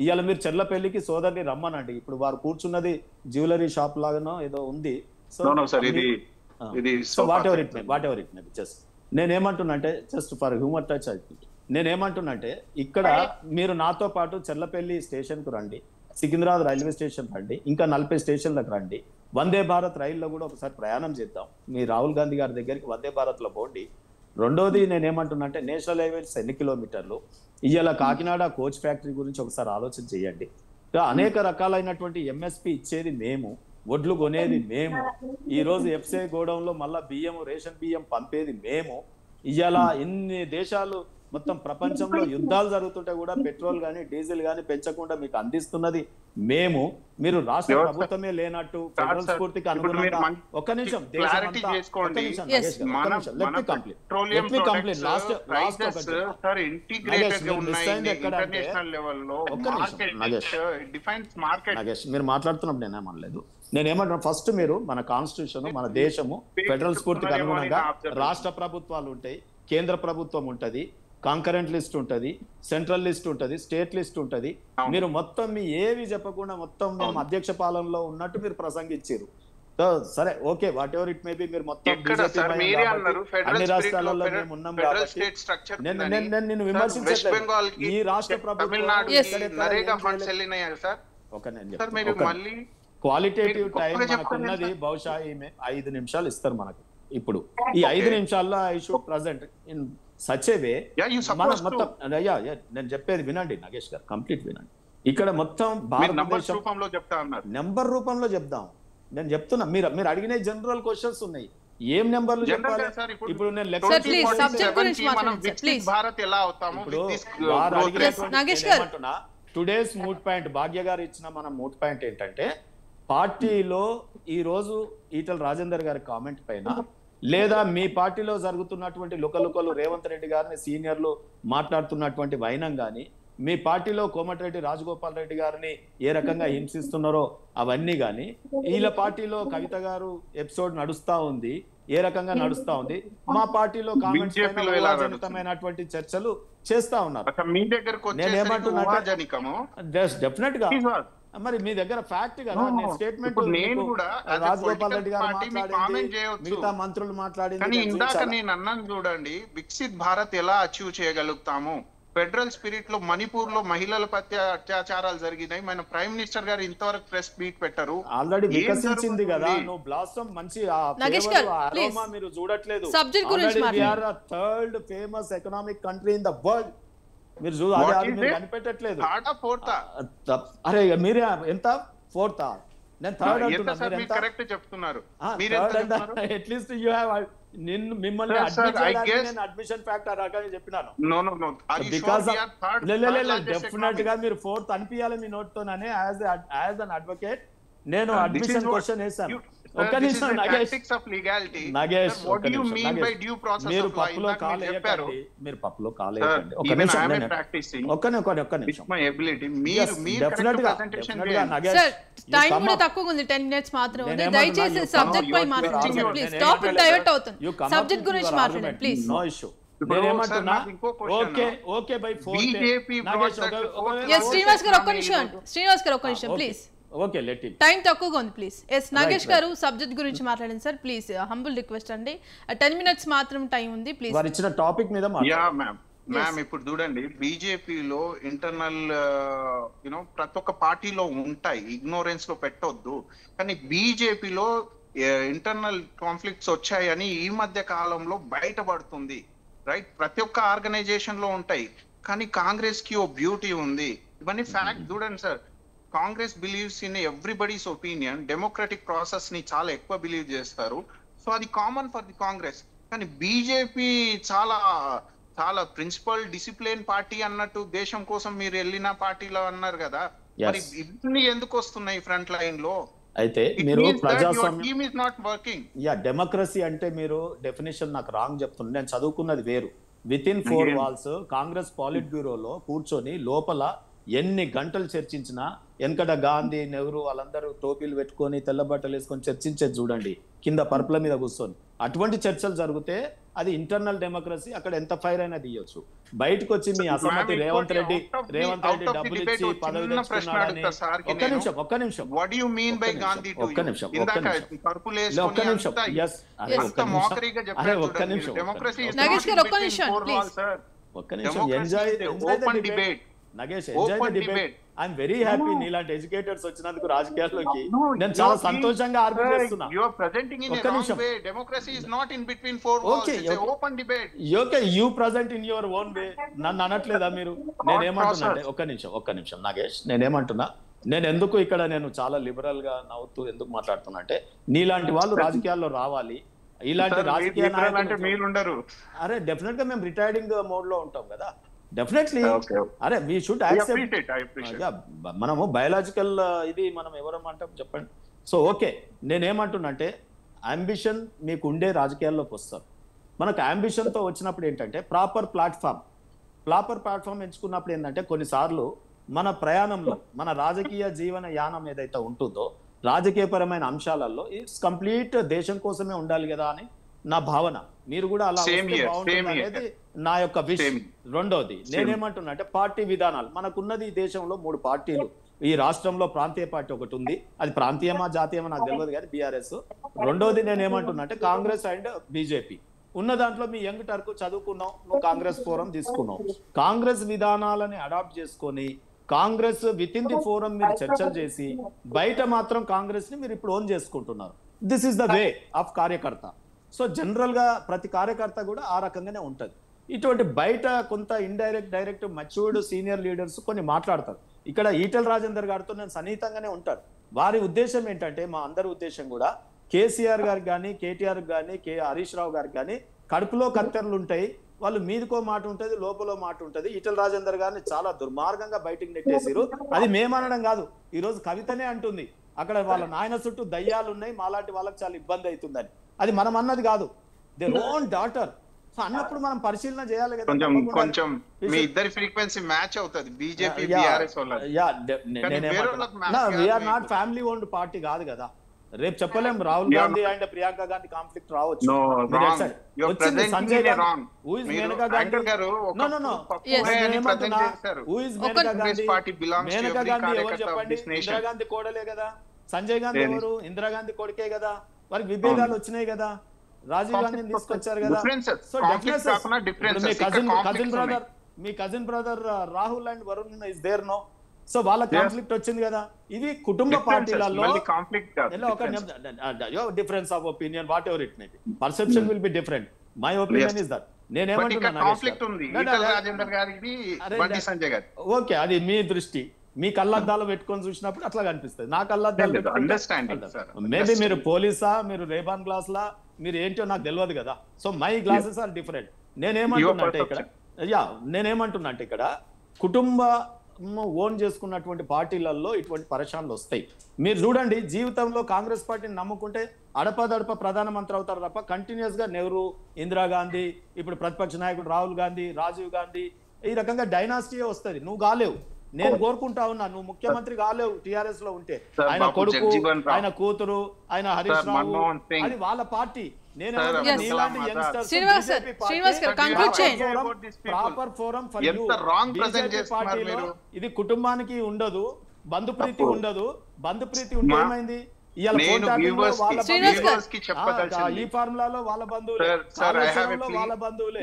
ఇవాళ మీరు చెర్లపల్లికి సోదరిని రమ్మనండి. ఇప్పుడు వారు కూర్చున్నది జ్యువెలరీ షాప్ లాగానో ఏదో ఉంది. So what ever it May just నేనేమంటున్నా అంటే జస్ట్ ఫర్ హ్యూమర్ టచ్ అయితే నేనేమంటున్నా ఇక్కడ మీరు నాతో పాటు చెర్లపల్లి స్టేషన్ కు రండి, సికింద్రాబాద్ రైల్వే స్టేషన్ రండి, ఇంకా 40 స్టేషన్లకు రండి. వందే భారత్ రైల్లో కూడా ఒకసారి ప్రయాణం చేద్దాం. మీ రాహుల్ గాంధీ గారి దగ్గరికి వందే భారత్ లో పోండి. రెండోది నేనేమంటున్నా అంటే నేషనల్ హైవేస్ ఎన్ని కిలోమీటర్లు, ఇవాళ కాకినాడ కోచ్ ఫ్యాక్టరీ గురించి ఒకసారి ఆలోచన చేయండి. అనేక రకాలైనటువంటి ఎంఎస్పి ఇచ్చేది మేము, వడ్లు కొనేది మేము. ఈ రోజు ఎఫ్సిఐ గోడౌన్లో మళ్ళా బియ్యం, రేషన్ బియ్యం పంపేది మేము. ఇవాళ ఇన్ని దేశాలు మొత్తం ప్రపంచంలో యుద్ధాలు జరుగుతుంటే కూడా పెట్రోల్ గానీ డీజిల్ గానీ పెంచకుండా మీకు అందిస్తున్నది మేము. మీరు రాష్ట్ర ప్రభుత్వమే లేనట్టు ఫెడరల్ స్ఫూర్తికి అనుగుణంగా ఒక్క నిమిషం మీరు మాట్లాడుతున్నప్పుడు నేనేమనలేదు. నేనేమంటున్నా ఫస్ట్ మీరు మన కాన్స్టిట్యూషన్, మన దేశము ఫెడరల్ స్ఫూర్తికి అనుగుణంగా రాష్ట్ర ప్రభుత్వాలు ఉంటాయి, కేంద్ర ప్రభుత్వం ఉంటది, కాంకరెంట్ లిస్ట్ ఉంటది, సెంట్రల్ లిస్ట్ ఉంటది, స్టేట్ లిస్ట్ ఉంటది. మీరు మొత్తం మీ ఏవి చెప్పకుండా మొత్తం మేము అధ్యక్ష పాలనలో ఉన్నట్టు మీరు ప్రసంగించారు. సరే okay, what ever it may B. మీరు మొత్తం అన్ని రాష్ట్రాలలో మేము ఉన్నాం కాబట్టి నేను నిన్ను విమర్శించట్లేదు. ఈ రాష్ట్ర ప్రభుత్వం క్వాలిటేటివ్ టైం మనకున్నది బహుశా 5 నిమిషాలు ఇస్తారు మనకు. ఇప్పుడు ఈ 5 నిమిషాల్లో I should present in such a way మొత్తం నేను చెప్పేది వినండి నగేష్ గారు, కంప్లీట్ వినండి. ఇక్కడ మొత్తం భారతదేశం నెంబర్ రూపంలో చెప్దాం. నేను చెప్తున్నా, మీరు అడిగిన జనరల్ క్వశ్చన్స్ ఉన్నాయి, ఏం నెంబర్లు చెప్పాలి. ఇప్పుడు నేను ఏమంటున్నా, టుడేస్ మూడ్ పాయింట్ భాగ్య గారు ఇచ్చిన మన మూడ్ పాయింట్ ఏంటంటే పార్టీలో ఈ రోజు ఈటల రాజేందర్ గారి కామెంట్ పైన, లేదా మీ పార్టీలో జరుగుతున్నటువంటి లుకలుకలు రేవంత్ రెడ్డి గారిని సీనియర్లు మాట్లాడుతున్నటువంటి వైనం గాని, మీ పార్టీలో కోమటిరెడ్డి రాజగోపాల్ రెడ్డి గారిని ఏ రకంగా హింసిస్తున్నారో అవన్నీ గాని, వీళ్ళ పార్టీలో కవిత గారు ఎపిసోడ్ నడుస్తా ఉంది, ఏ రకంగా నడుస్తా ఉంది, మా పార్టీలో కామెంట్స్ విలాసవంతమైనటువంటి చర్చలు చేస్తా ఉన్నారు. నేనేమంటున్నా డెఫినెట్ గా మరి మీ దగ్గర ఫ్యాక్ట్ కదా, స్టేట్మెంట్ రాజగోపాల్ రెడ్డి గారు మాట్లాడింది, మిగతా మంత్రులు మాట్లాడింది. ఇందాక నేను అన్నాను చూడండి, వికసిత్ భారత్ ఎలా అచీవ్ చేయగలుగుతాము. ఫెడరల్ స్పిరిట్ లో మణిపూర్ లో మహిళలపై అత్యాచారాలు జరిగినాయి, మన ప్రైమ్ మినిస్టర్ గారు ఇంతవరకు ప్రెస్ మీట్ పెట్టారు. ఆల్రెడీ వికసించింది కదా, నువ్వు బ్లాసమ్ మంచి అరోమా మీరు చూడట్లేదు. Third famous economic country in the world. మీరు కనిపెట్టట్లేదు. అరే మీరే ఎంత ఫోర్తా? నేను థర్డ్ చెప్తున్నారు. అట్లీస్ట్ యూ హావ్ మిమ్మల్ని అడ్మిషన్ ఫ్యాక్టర్ చెప్పినాను. డెఫినెట్ గా మీరు ఫోర్త్ అనిపించాలి మీ నోట్ తోనే. యాజ్ అన్ అడ్వకేట్ నేను అడ్మిషన్ క్వశ్చన్ వేసాను. ఒక్క నిమిషం నగేష్, మీరు పప్పులో కాలేయకండి, మీరు పప్పులో కాలేయకండి. ఒక్క నిమిషం, ఒక్క నిమిషం. డెఫినెట్ గా నగేష్, టైం కూడా తక్కువ ఉంది, 10 minutes మాత్రమే ఉంది. దయచేసి సబ్జెక్ట్ పై మాట్లాడండి ప్లీజ్. టాపిక్ డైవర్ట్ అవుతుంది, సబ్జెక్ట్ గురించి మాట్లాడండి ప్లీజ్. No issue. నేనేమంటున్నా ఓకే బై 4 శ్రీనివాస్ గారు ఒక్క నిమిషం, శ్రీనివాస్ గారు ఒక్క నిమిషం please. Okay let it. Time తక్కువగా ఉంది ప్లీజ్. ఎస్ నాగేష్ గారు సబ్జెక్ట్ గురించి మాట్లాడండి సార్ ప్లీజ్. హంబుల్ రిక్వెస్ట్ అండి, 10 minutes మాత్రం టైం ఉంది ప్లీజ్. వారు ఇచ్చిన టాపిక్ మీద మ్యామ్ ఇప్పుడు చూడండి, బీజేపీలో ఇంటర్నల్ ప్రతి ఒక్క పార్టీలో ఉంటాయి, ఇగ్నోరెన్స్ లో పెట్టొద్దు. కానీ బీజేపీలో ఇంటర్నల్ కాన్ఫ్లిక్ట్స్ వచ్చాయని ఈ మధ్య కాలంలో బయటపడుతుంది, రైట్? ప్రతి ఒక్క ఆర్గనైజేషన్ లో ఉంటాయి. కానీ కాంగ్రెస్ కి ఓ బ్యూటీ ఉంది. ఇవన్నీ ఫ్యాక్ట్. చూడండి sir, Congress believes in everybody's opinion, democratic process ని చాలా ఎక్కువ బిలీవ్ చేస్తారు. సో అది కామన్ ఫర్ ది కాంగ్రెస్. కానీ బీజేపీ చాలా చాలా ప్రిన్సిపల్ డిసిప్లిన్ పార్టీ అన్నట్టు, దేశం కోసం మీరు వెళ్ళిన పార్టీలో అన్నారు కదా, మరి ఇవన్నీ ఎందుకు వస్తున్నాయి ఫ్రంట్ లైన్ లో? అయితే మీరు డెమోక్రసీ అంటే మీరు డెఫినేషన్ నాకు రాంగ్ చెప్తున్నారు. నేను చదువుకున్నది వేరు. విత్ ఇన్ 4 walls కాంగ్రెస్ పాలిట్ బ్యూరోలో కూర్చొని లోపల ఎన్ని గంటలు చర్చించినా, వెనకట గాంధీ నెహ్రూ వాళ్ళందరూ టోపీలు పెట్టుకొని తెల్ల బట్టలు వేసుకొని చర్చించేది చూడండి, కింద పరుపుల మీద కూర్చొని. అటువంటి చర్చలు జరిగితే అది ఇంటర్నల్ డెమోక్రసీ. అక్కడ ఎంత ఫైర్ అయినా తీయొచ్చు. బయటకు వచ్చి మీ అసమ్మతి రేవంత్ రెడ్డి డబ్బులు ఇచ్చి పదవి తెచ్చుకున్నాడని. ఒక్క నిమిషం Nagesh, enjoy the debate. I'm very happy నీలాంటి ఎడ్యుకేటర్స్ వచ్చినందుకు రాజకీయాల్లోకి. నేను చాలా సంతోషంగా ఆర్గ్యూ చేస్తున్నా. Okay, you present in your own way. నన్ను అనట్లేదా మీరు? నేనేమంటున్నా అంటే ఒక్క నిమిషం నాగేష్, నేనేమంటున్నా, నేను ఎందుకు ఇక్కడ నేను చాలా లిబరల్ గా నవ్వుతూ ఎందుకు మాట్లాడుతున్నా అంటే, నీలాంటి వాళ్ళు రాజకీయాల్లో రావాలి. ఇలాంటి రాజకీయ నాయకులు అరే డెఫినెట్ గా మేము రిటైర్డింగ్ మోడ్ లో ఉంటాం కదా. డెఫినెట్లీ అరే వీ షుడ్ యాక్సెప్ట్. మనము బయాలజికల్ ఇది మనం ఎవరమంటాం చెప్పండి. సో ఓకే, నేనేమంటున్నా అంటే, అంబిషన్ మీకు ఉండే రాజకీయాల్లోకి వస్తారు. మనకు అంబిషన్తో వచ్చినప్పుడు ఏంటంటే ప్రాపర్ ప్లాట్ఫామ్ ఎంచుకున్నప్పుడు ఏంటంటే, కొన్నిసార్లు మన ప్రయాణంలో మన రాజకీయ జీవన యానం ఏదైతే ఉంటుందో రాజకీయపరమైన అంశాలలో ఇట్స్ కంప్లీట్ దేశం కోసమే ఉండాలి కదా అని నా భావన. మీరు కూడా అలా బాగుంటుంది అనేది నా యొక్క విష్. రెండోది నేనేమంటున్నా అంటే, పార్టీ విధానాలు మనకున్నది ఈ దేశంలో 3 పార్టీలు. ఈ రాష్ట్రంలో ప్రాంతీయ పార్టీ ఒకటి ఉంది, అది ప్రాంతీయమా జాతీయమా నాకు తెలియదు కానీ బీఆర్ఎస్. రెండోది నేనేమంటున్నా అంటే, కాంగ్రెస్ అండ్ బీజేపీ ఉన్న దాంట్లో మీ యంగ్ టర్క్ చదువుకున్నావు, నువ్వు కాంగ్రెస్ ఫోరం తీసుకున్నావు. కాంగ్రెస్ విధానాలని అడాప్ట్ చేసుకొని Congress with in the forum మీరు చర్చలు చేసి బయట మాత్రం కాంగ్రెస్ ని మీరు ఇప్పుడు ఓన్ చేసుకుంటున్నారు. This is the way of కార్యకర్త. సో జనరల్ గా ప్రతి కార్యకర్త కూడా ఆ రకంగానే ఉంటది. ఇటువంటి బయట కొంత indirect direct matured senior leaders కొన్ని మాట్లాడతారు. ఇక్కడ ఈటెల రాజేందర్ గారితో నేను సన్నిహితంగానే ఉంటారు. వారి ఉద్దేశం ఏంటంటే, మా అందరి ఉద్దేశం కూడా కేసీఆర్ గారికి కానీ కేటీఆర్ కానీ హరీష్ రావు గారికి కానీ కడుపులో కత్తెరలు ఉంటాయి. వాళ్ళు మీదికో మాట ఉంటుంది, లోపల మాట ఉంటుంది. ఈటెల రాజేందర్ గారిని చాలా దుర్మార్గంగా బయటికి నెట్టేసారు. అది మేమనడం కాదు, ఈ రోజు కవితనే అంటుంది అక్కడ వాళ్ళ నాయన చుట్టూ దయ్యాలు ఉన్నాయి, మాలాంటి వాళ్ళకి చాలా ఇబ్బంది అవుతుందని. అది మనం అన్నది కాదు, దే ఓన్ డాటర్. సో అన్నప్పుడు మనం పరిశీలన చేయాలి కదా. కొంచెం మీ ఇద్దరి ఫ్రీక్వెన్సీ మ్యాచ్ అవుతది. BJP BRS we're not family owned party కాదు కదా. రేపు చెప్పలేం, రాహుల్ గాంధీ అండ్ ప్రియాంక గాంధీ కాన్ఫ్లిక్ట్ రావచ్చు. సంజయ్ మేనకా గాంధీ ఎవరు చెప్పండి? ఇందిరాగాంధీ కోడలే కదా. సంజయ్ గాంధీ ఎవరు? ఇందిరాగాంధీ కొడుకే కదా. వారికి విభేదాలు వచ్చినాయి కదా, రాజీవ్ గాంధీని తీసుకొచ్చారు కదా. సో మీ cousin brother Rahul and Varun is there no. So వాళ్ళ కాన్ఫ్లిక్ట్ వచ్చింది కదా. ఇది కుటుంబ పార్టీలలో difference of opinion, whatever it may be, perception will be different. My opinion is that. Okay, అది మీ దృష్టి. మీ కళ్ళద్దాలు పెట్టుకొని చూసినప్పుడు అట్లా కనిపిస్తుంది. నా కళ్ళద్దాలు మేబీ మీరు పోలీసా, మీరు రేబాన్ గ్లాస్ లా, మీరు ఏంటో నాకు తెలియదు కదా. So my glasses are different. నేనేమంటున్నా అంటే ఇక్కడ కుటుంబ ఓన్ చేసుకున్నటువంటి పార్టీలలో ఇటువంటి పరిశానలు వస్తాయి. మీరు చూడండి, జీవితంలో కాంగ్రెస్ పార్టీని నమ్ముకుంటే అడపదడప ప్రధానమంత్రి అవుతారు తప్ప కంటిన్యూస్ గా నెహ్రూ, ఇందిరాగాంధీ, ఇప్పుడు ప్రతిపక్ష నాయకుడు రాహుల్ గాంధీ, రాజీవ్ గాంధీ, ఈ రకంగా డైనాసిటీ వస్తుంది. నువ్వు కాలేవు. నేను కోరుకుంటా ఉన్నా, నువ్వు ముఖ్యమంత్రి కాలేవు టీఆర్ఎస్ లో ఉంటే. ఆయన కొడుకు, ఆయన కూతురు, ఆయన హరీష్ రావు, అది వాళ్ళ party. Proper forum for you. ఇది కుటుంబానికి ఉండదు, బంధుప్రీతి ఉండదు. బంధుప్రీతి ఉంటే ఏమైంది? ఈ ఫార్ములాలో వాళ్ళ బంధువులే, వాళ్ళ బంధువులే,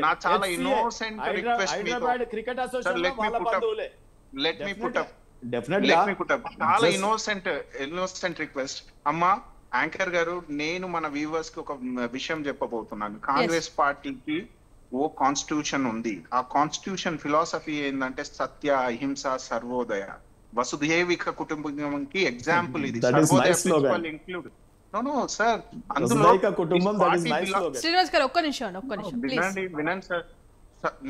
హైదరాబాద్ క్రికెట్ అసోసియేషన్ వాళ్ళ బంధువులే. చాలా ఇన్నోసెంట్ రిక్వెస్ట్ అమ్మా యాంకర్ గారు, నేను మన వ్యూవర్స్ కి ఒక విషయం చెప్పబోతున్నాను. కాంగ్రెస్ పార్టీకి ఓ కాన్స్టిట్యూషన్ ఉంది. ఆ కాన్స్టిట్యూషన్ ఫిలాసఫీ ఏంటంటే సత్య, అహింస, సర్వోదయ, వసుధైవిక కుటుంబంకి ఎగ్జాంపుల్ ఇది. సర్వోదయ ఇంక్లూడ్ సార్ అందులో వినండి సార్,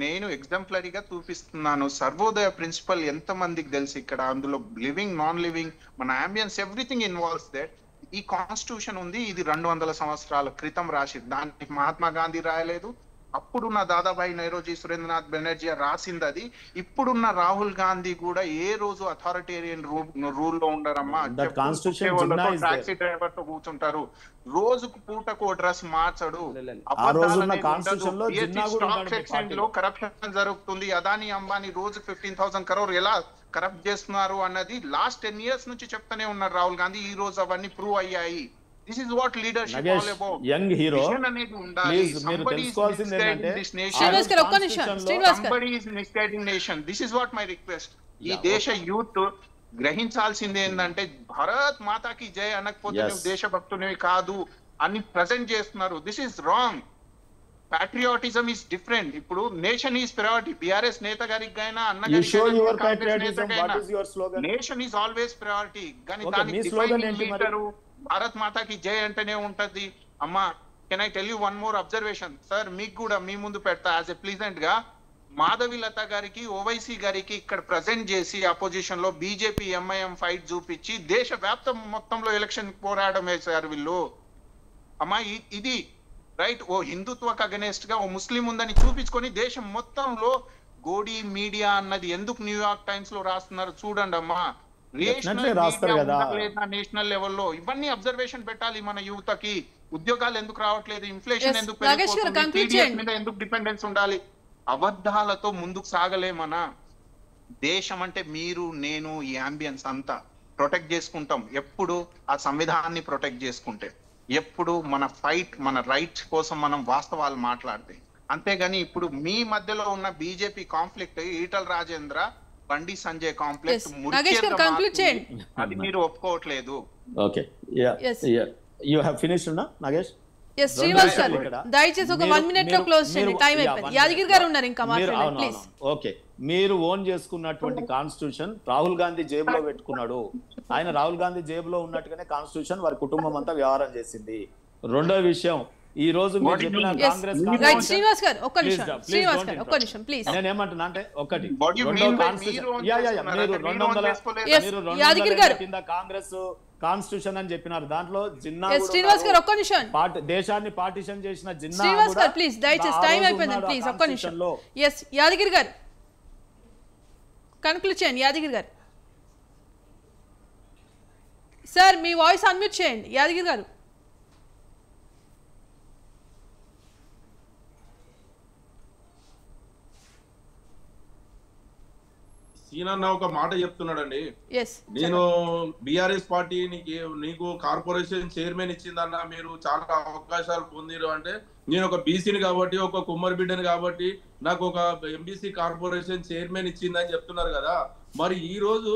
నేను ఎగ్జాంపులరీగా చూపిస్తున్నాను. సర్వోదయ ప్రిన్సిపల్ ఎంత మందికి తెలుసు ఇక్కడ? అందులో లివింగ్, నాన్ లివింగ్, మన అంబియన్స్, ఎవ్రీథింగ్ ఇన్వాల్వ్స్ దట్. ఈ కాన్స్టిట్యూషన్ ఉంది, ఇది 200 సంవత్సరాల క్రితం రాసింది. దానికి మహాత్మా గాంధీ రాయలేదు, అప్పుడున్న దాదాబాయి నౌరోజీ, సురేంద్రనాథ్ బెనర్జీ రాసింది అది. ఇప్పుడున్న రాహుల్ గాంధీ కూడా ఏ రోజు అథారిటేరియన్ రూల్ లో ఉండరమ్మా. టాక్సీ డ్రైవర్ తో కూర్చుంటారు, రోజుకు పూటకు డ్రెస్ మార్చడు. స్టాక్ ఎక్స్చేంజ్ లో కరప్షన్ జరుగుతుంది. అదానీ, అంబానీ రోజుకు 15,000 crore ఎలా కరప్ట్ చేస్తున్నారు అన్నది లాస్ట్ 10 years నుంచి చెప్తానే ఉన్నారు రాహుల్ గాంధీ. ఈ రోజు అవన్నీ ప్రూవ్ అయ్యాయి. This is what leadership all about. Young hero, please, somebody is misguiding this nation. Somebody is misguiding nation. This is what my request. ఈ దేశ యూత్ గ్రహించాల్సింది ఏంటంటే భారత్ మాతాకి జై అనకపోతే నువ్వు దేశభక్తునివి కాదు అని ప్రెజెంట్ చేస్తున్నారు. This is wrong. patriotism is different. ఇప్పుడు నేషన్ ఈజ్ ప్రయారిటీ. బిఆర్ఎస్ నేత గారికి అయినా నేషన్ ఈజ్ ఆల్వేస్ ప్రయారిటీ. కానీ దానికి డిఫైనింగ్ లీడరు భారత్ మాతాకి జై అంటేనే ఉంటది. అమ్మా, can I tell you one more observation sir? మీకు కూడా మీ ముందు పెడతా యాజ్ ఎ ప్లీజెంట్ గా. మాధవి లత గారికి, ఓవైసీ గారికి ఇక్కడ ప్రజెంట్ చేసి అపోజిషన్ లో బీజేపీ ఎంఐఎం ఫైట్ చూపించి దేశ వ్యాప్తం మొత్తంలో ఎలక్షన్ పోరాటం వేశారు వీళ్ళు. అమ్మా, ఇది రైట్? ఓ హిందుత్వకు అగెనెస్ట్ గా ఓ ముస్లిం ఉందని చూపించుకొని దేశం మొత్తంలో గోడి మీడియా అన్నది ఎందుకు న్యూయార్క్ టైమ్స్ లో రాస్తున్నారు చూడండి అమ్మా. నేషనల్ లెవెల్లో ఇవన్నీ అబ్జర్వేషన్ పెట్టాలి. మన యువతకి ఉద్యోగాలు ఎందుకు రావట్లేదు, ఇన్ఫ్లేషన్ ఎందుకు మీద ఎందుకు డిపెండెన్స్ ఉండాలి? అబద్ధాలతో ముందుకు సాగలేమనా? దేశం అంటే మీరు, నేను, ఈ అంబియన్స్ అంతా ప్రొటెక్ట్ చేసుకుంటాం ఎప్పుడు ఆ సంవిధానాన్ని ప్రొటెక్ట్ చేసుకుంటే, ఎప్పుడు మన ఫైట్, మన రైట్స్ కోసం మనం వాస్తవాలు మాట్లాడితే. అంతేగాని ఇప్పుడు మీ మధ్యలో ఉన్న BJP conflict, Etela Rajendra, Bandi Sanjay complex అది మీరు ఒప్పుకోవట్లేదు. ఓకే, యు హావ్ ఫినిష్డ్ నా నాగేష్? yes శ్రీనివాస్ గారు దయచేసి ఒక 1 minute లో క్లోజ్ చేయండి, టైం అయిపోయింది. యాదగిరి గారు ఉన్నారు ఇంకా మాట్లాడండి ప్లీజ్. ఓకే, మీరు ఓన్ చేసుకున్నటువంటి కాన్స్టిట్యూషన్ రాహుల్ గాంధీ జేబులో పెట్టుకున్నాడు. ఆయన రాహుల్ గాంధీ జేబులో ఉన్నట్టుగానే కాన్స్టిట్యూషన్ వారి కుటుంబం అంతా వ్యవహారం చేసింది. రెండో విషయం, ఈ రోజు మీరు చెప్పిన కాంగ్రెస్ శ్రీనివాస్ గారు ఒక్క నిమిషం, శ్రీనివాస్ గారు ఒక్క నిమిషం ప్లీజ్. నేను ఏమంటున్నా అంటే ఒకటి, యాదగిరి గారు కింద కాంగ్రెస్ కాన్స్టిట్యూషన్ అని చెప్పినారు, దాంట్లో జిన్నా శ్రీనివాస్ గారు ఒక్క నిమిషం, దేశాన్ని పార్టిషన్ చేసిన జిన్నా శ్రీనివాస్ గారు ప్లీజ్ దయచేసి టైం అయిపోయింది ప్లీజ్ ఒక్క నిమిషం. yes యాదగిరి గారు కన్క్లూడ్ చేయండి. యాదగిరి గారు సార్ మీ వాయిస్ అన్మ్యూట్ చేయండి. యాదగిరి గారు సీనన్న ఒక మాట చెప్తున్నాడండి. నేను బిఆర్ఎస్ పార్టీ నీకు కార్పొరేషన్ చైర్మన్ ఇచ్చిందన్న, మీరు చాలా అవకాశాలు పొందిరు అంటే, నేను ఒక బీసీని కాబట్టి, ఒక కుమ్మరి బిడ్డని కాబట్టి నాకు ఒక ఎంబీసీ కార్పొరేషన్ చైర్మన్ ఇచ్చిందని చెప్తున్నారు కదా. మరి ఈ రోజు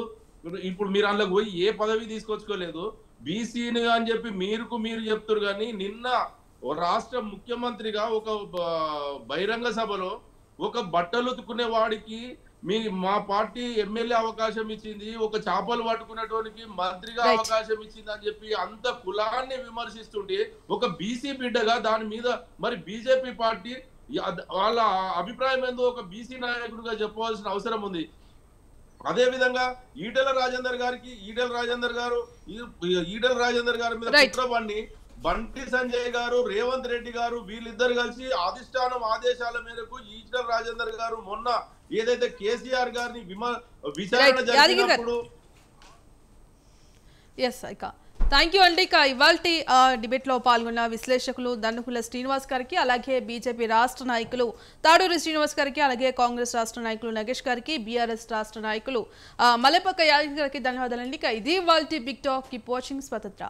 ఇప్పుడు మీరు అందులోకి పోయి ఏ పదవి తీసుకొచ్చుకోలేదు, బీసీని అని చెప్పి మీరు చెప్తారు. కానీ నిన్న రాష్ట్ర ముఖ్యమంత్రిగా ఒక బహిరంగ సభలో ఒక బట్టలు ఉతుకునే వాడికి మా పార్టీ ఎమ్మెల్యే అవకాశం ఇచ్చింది, ఒక చేపలు పట్టుకునేటోనికి మంత్రిగా అవకాశం ఇచ్చింది అని చెప్పి అంత కులాన్ని విమర్శిస్తుంటే, ఒక బీసీ బిడ్డగా దాని మీద మరి బీజేపీ పార్టీ వాళ్ళ అభిప్రాయం ఏందో ఒక బీసీ నాయకుడిగా చెప్పవలసిన అవసరం ఉంది. అదే విధంగా ఈటెల రాజేందర్ గారి మీద కుట్రవాణ్ణి బండి సంజయ్ గారు, రేవంత్ రెడ్డి గారు వీళ్ళిద్దరు కలిసి అధిష్టానం ఆదేశాల మేరకు ఈటెల రాజేందర్ గారు మొన్న ఏదైతే కేసీఆర్ గారిని విచారణ జరిగినప్పుడు థ్యాంక్ యూ అండి. ఇవాళ డిబేట్లో పాల్గొన్న విశ్లేషకులు దండుకుల శ్రీనివాస్ గారికి, అలాగే బీజేపీ రాష్ట్ర నాయకులు తాడూరి శ్రీనివాస్ గారికి, అలాగే కాంగ్రెస్ రాష్ట్ర నాయకులు నగేష్ గారికి, బీఆర్ఎస్ రాష్ట్ర నాయకులు మల్లెపక్క యాదగిరి గారికి ధన్యవాదాలండి. ఇది ఇవాళ బిగ్ టాక్. కీప్ వాచింగ్ స్వతంత్ర.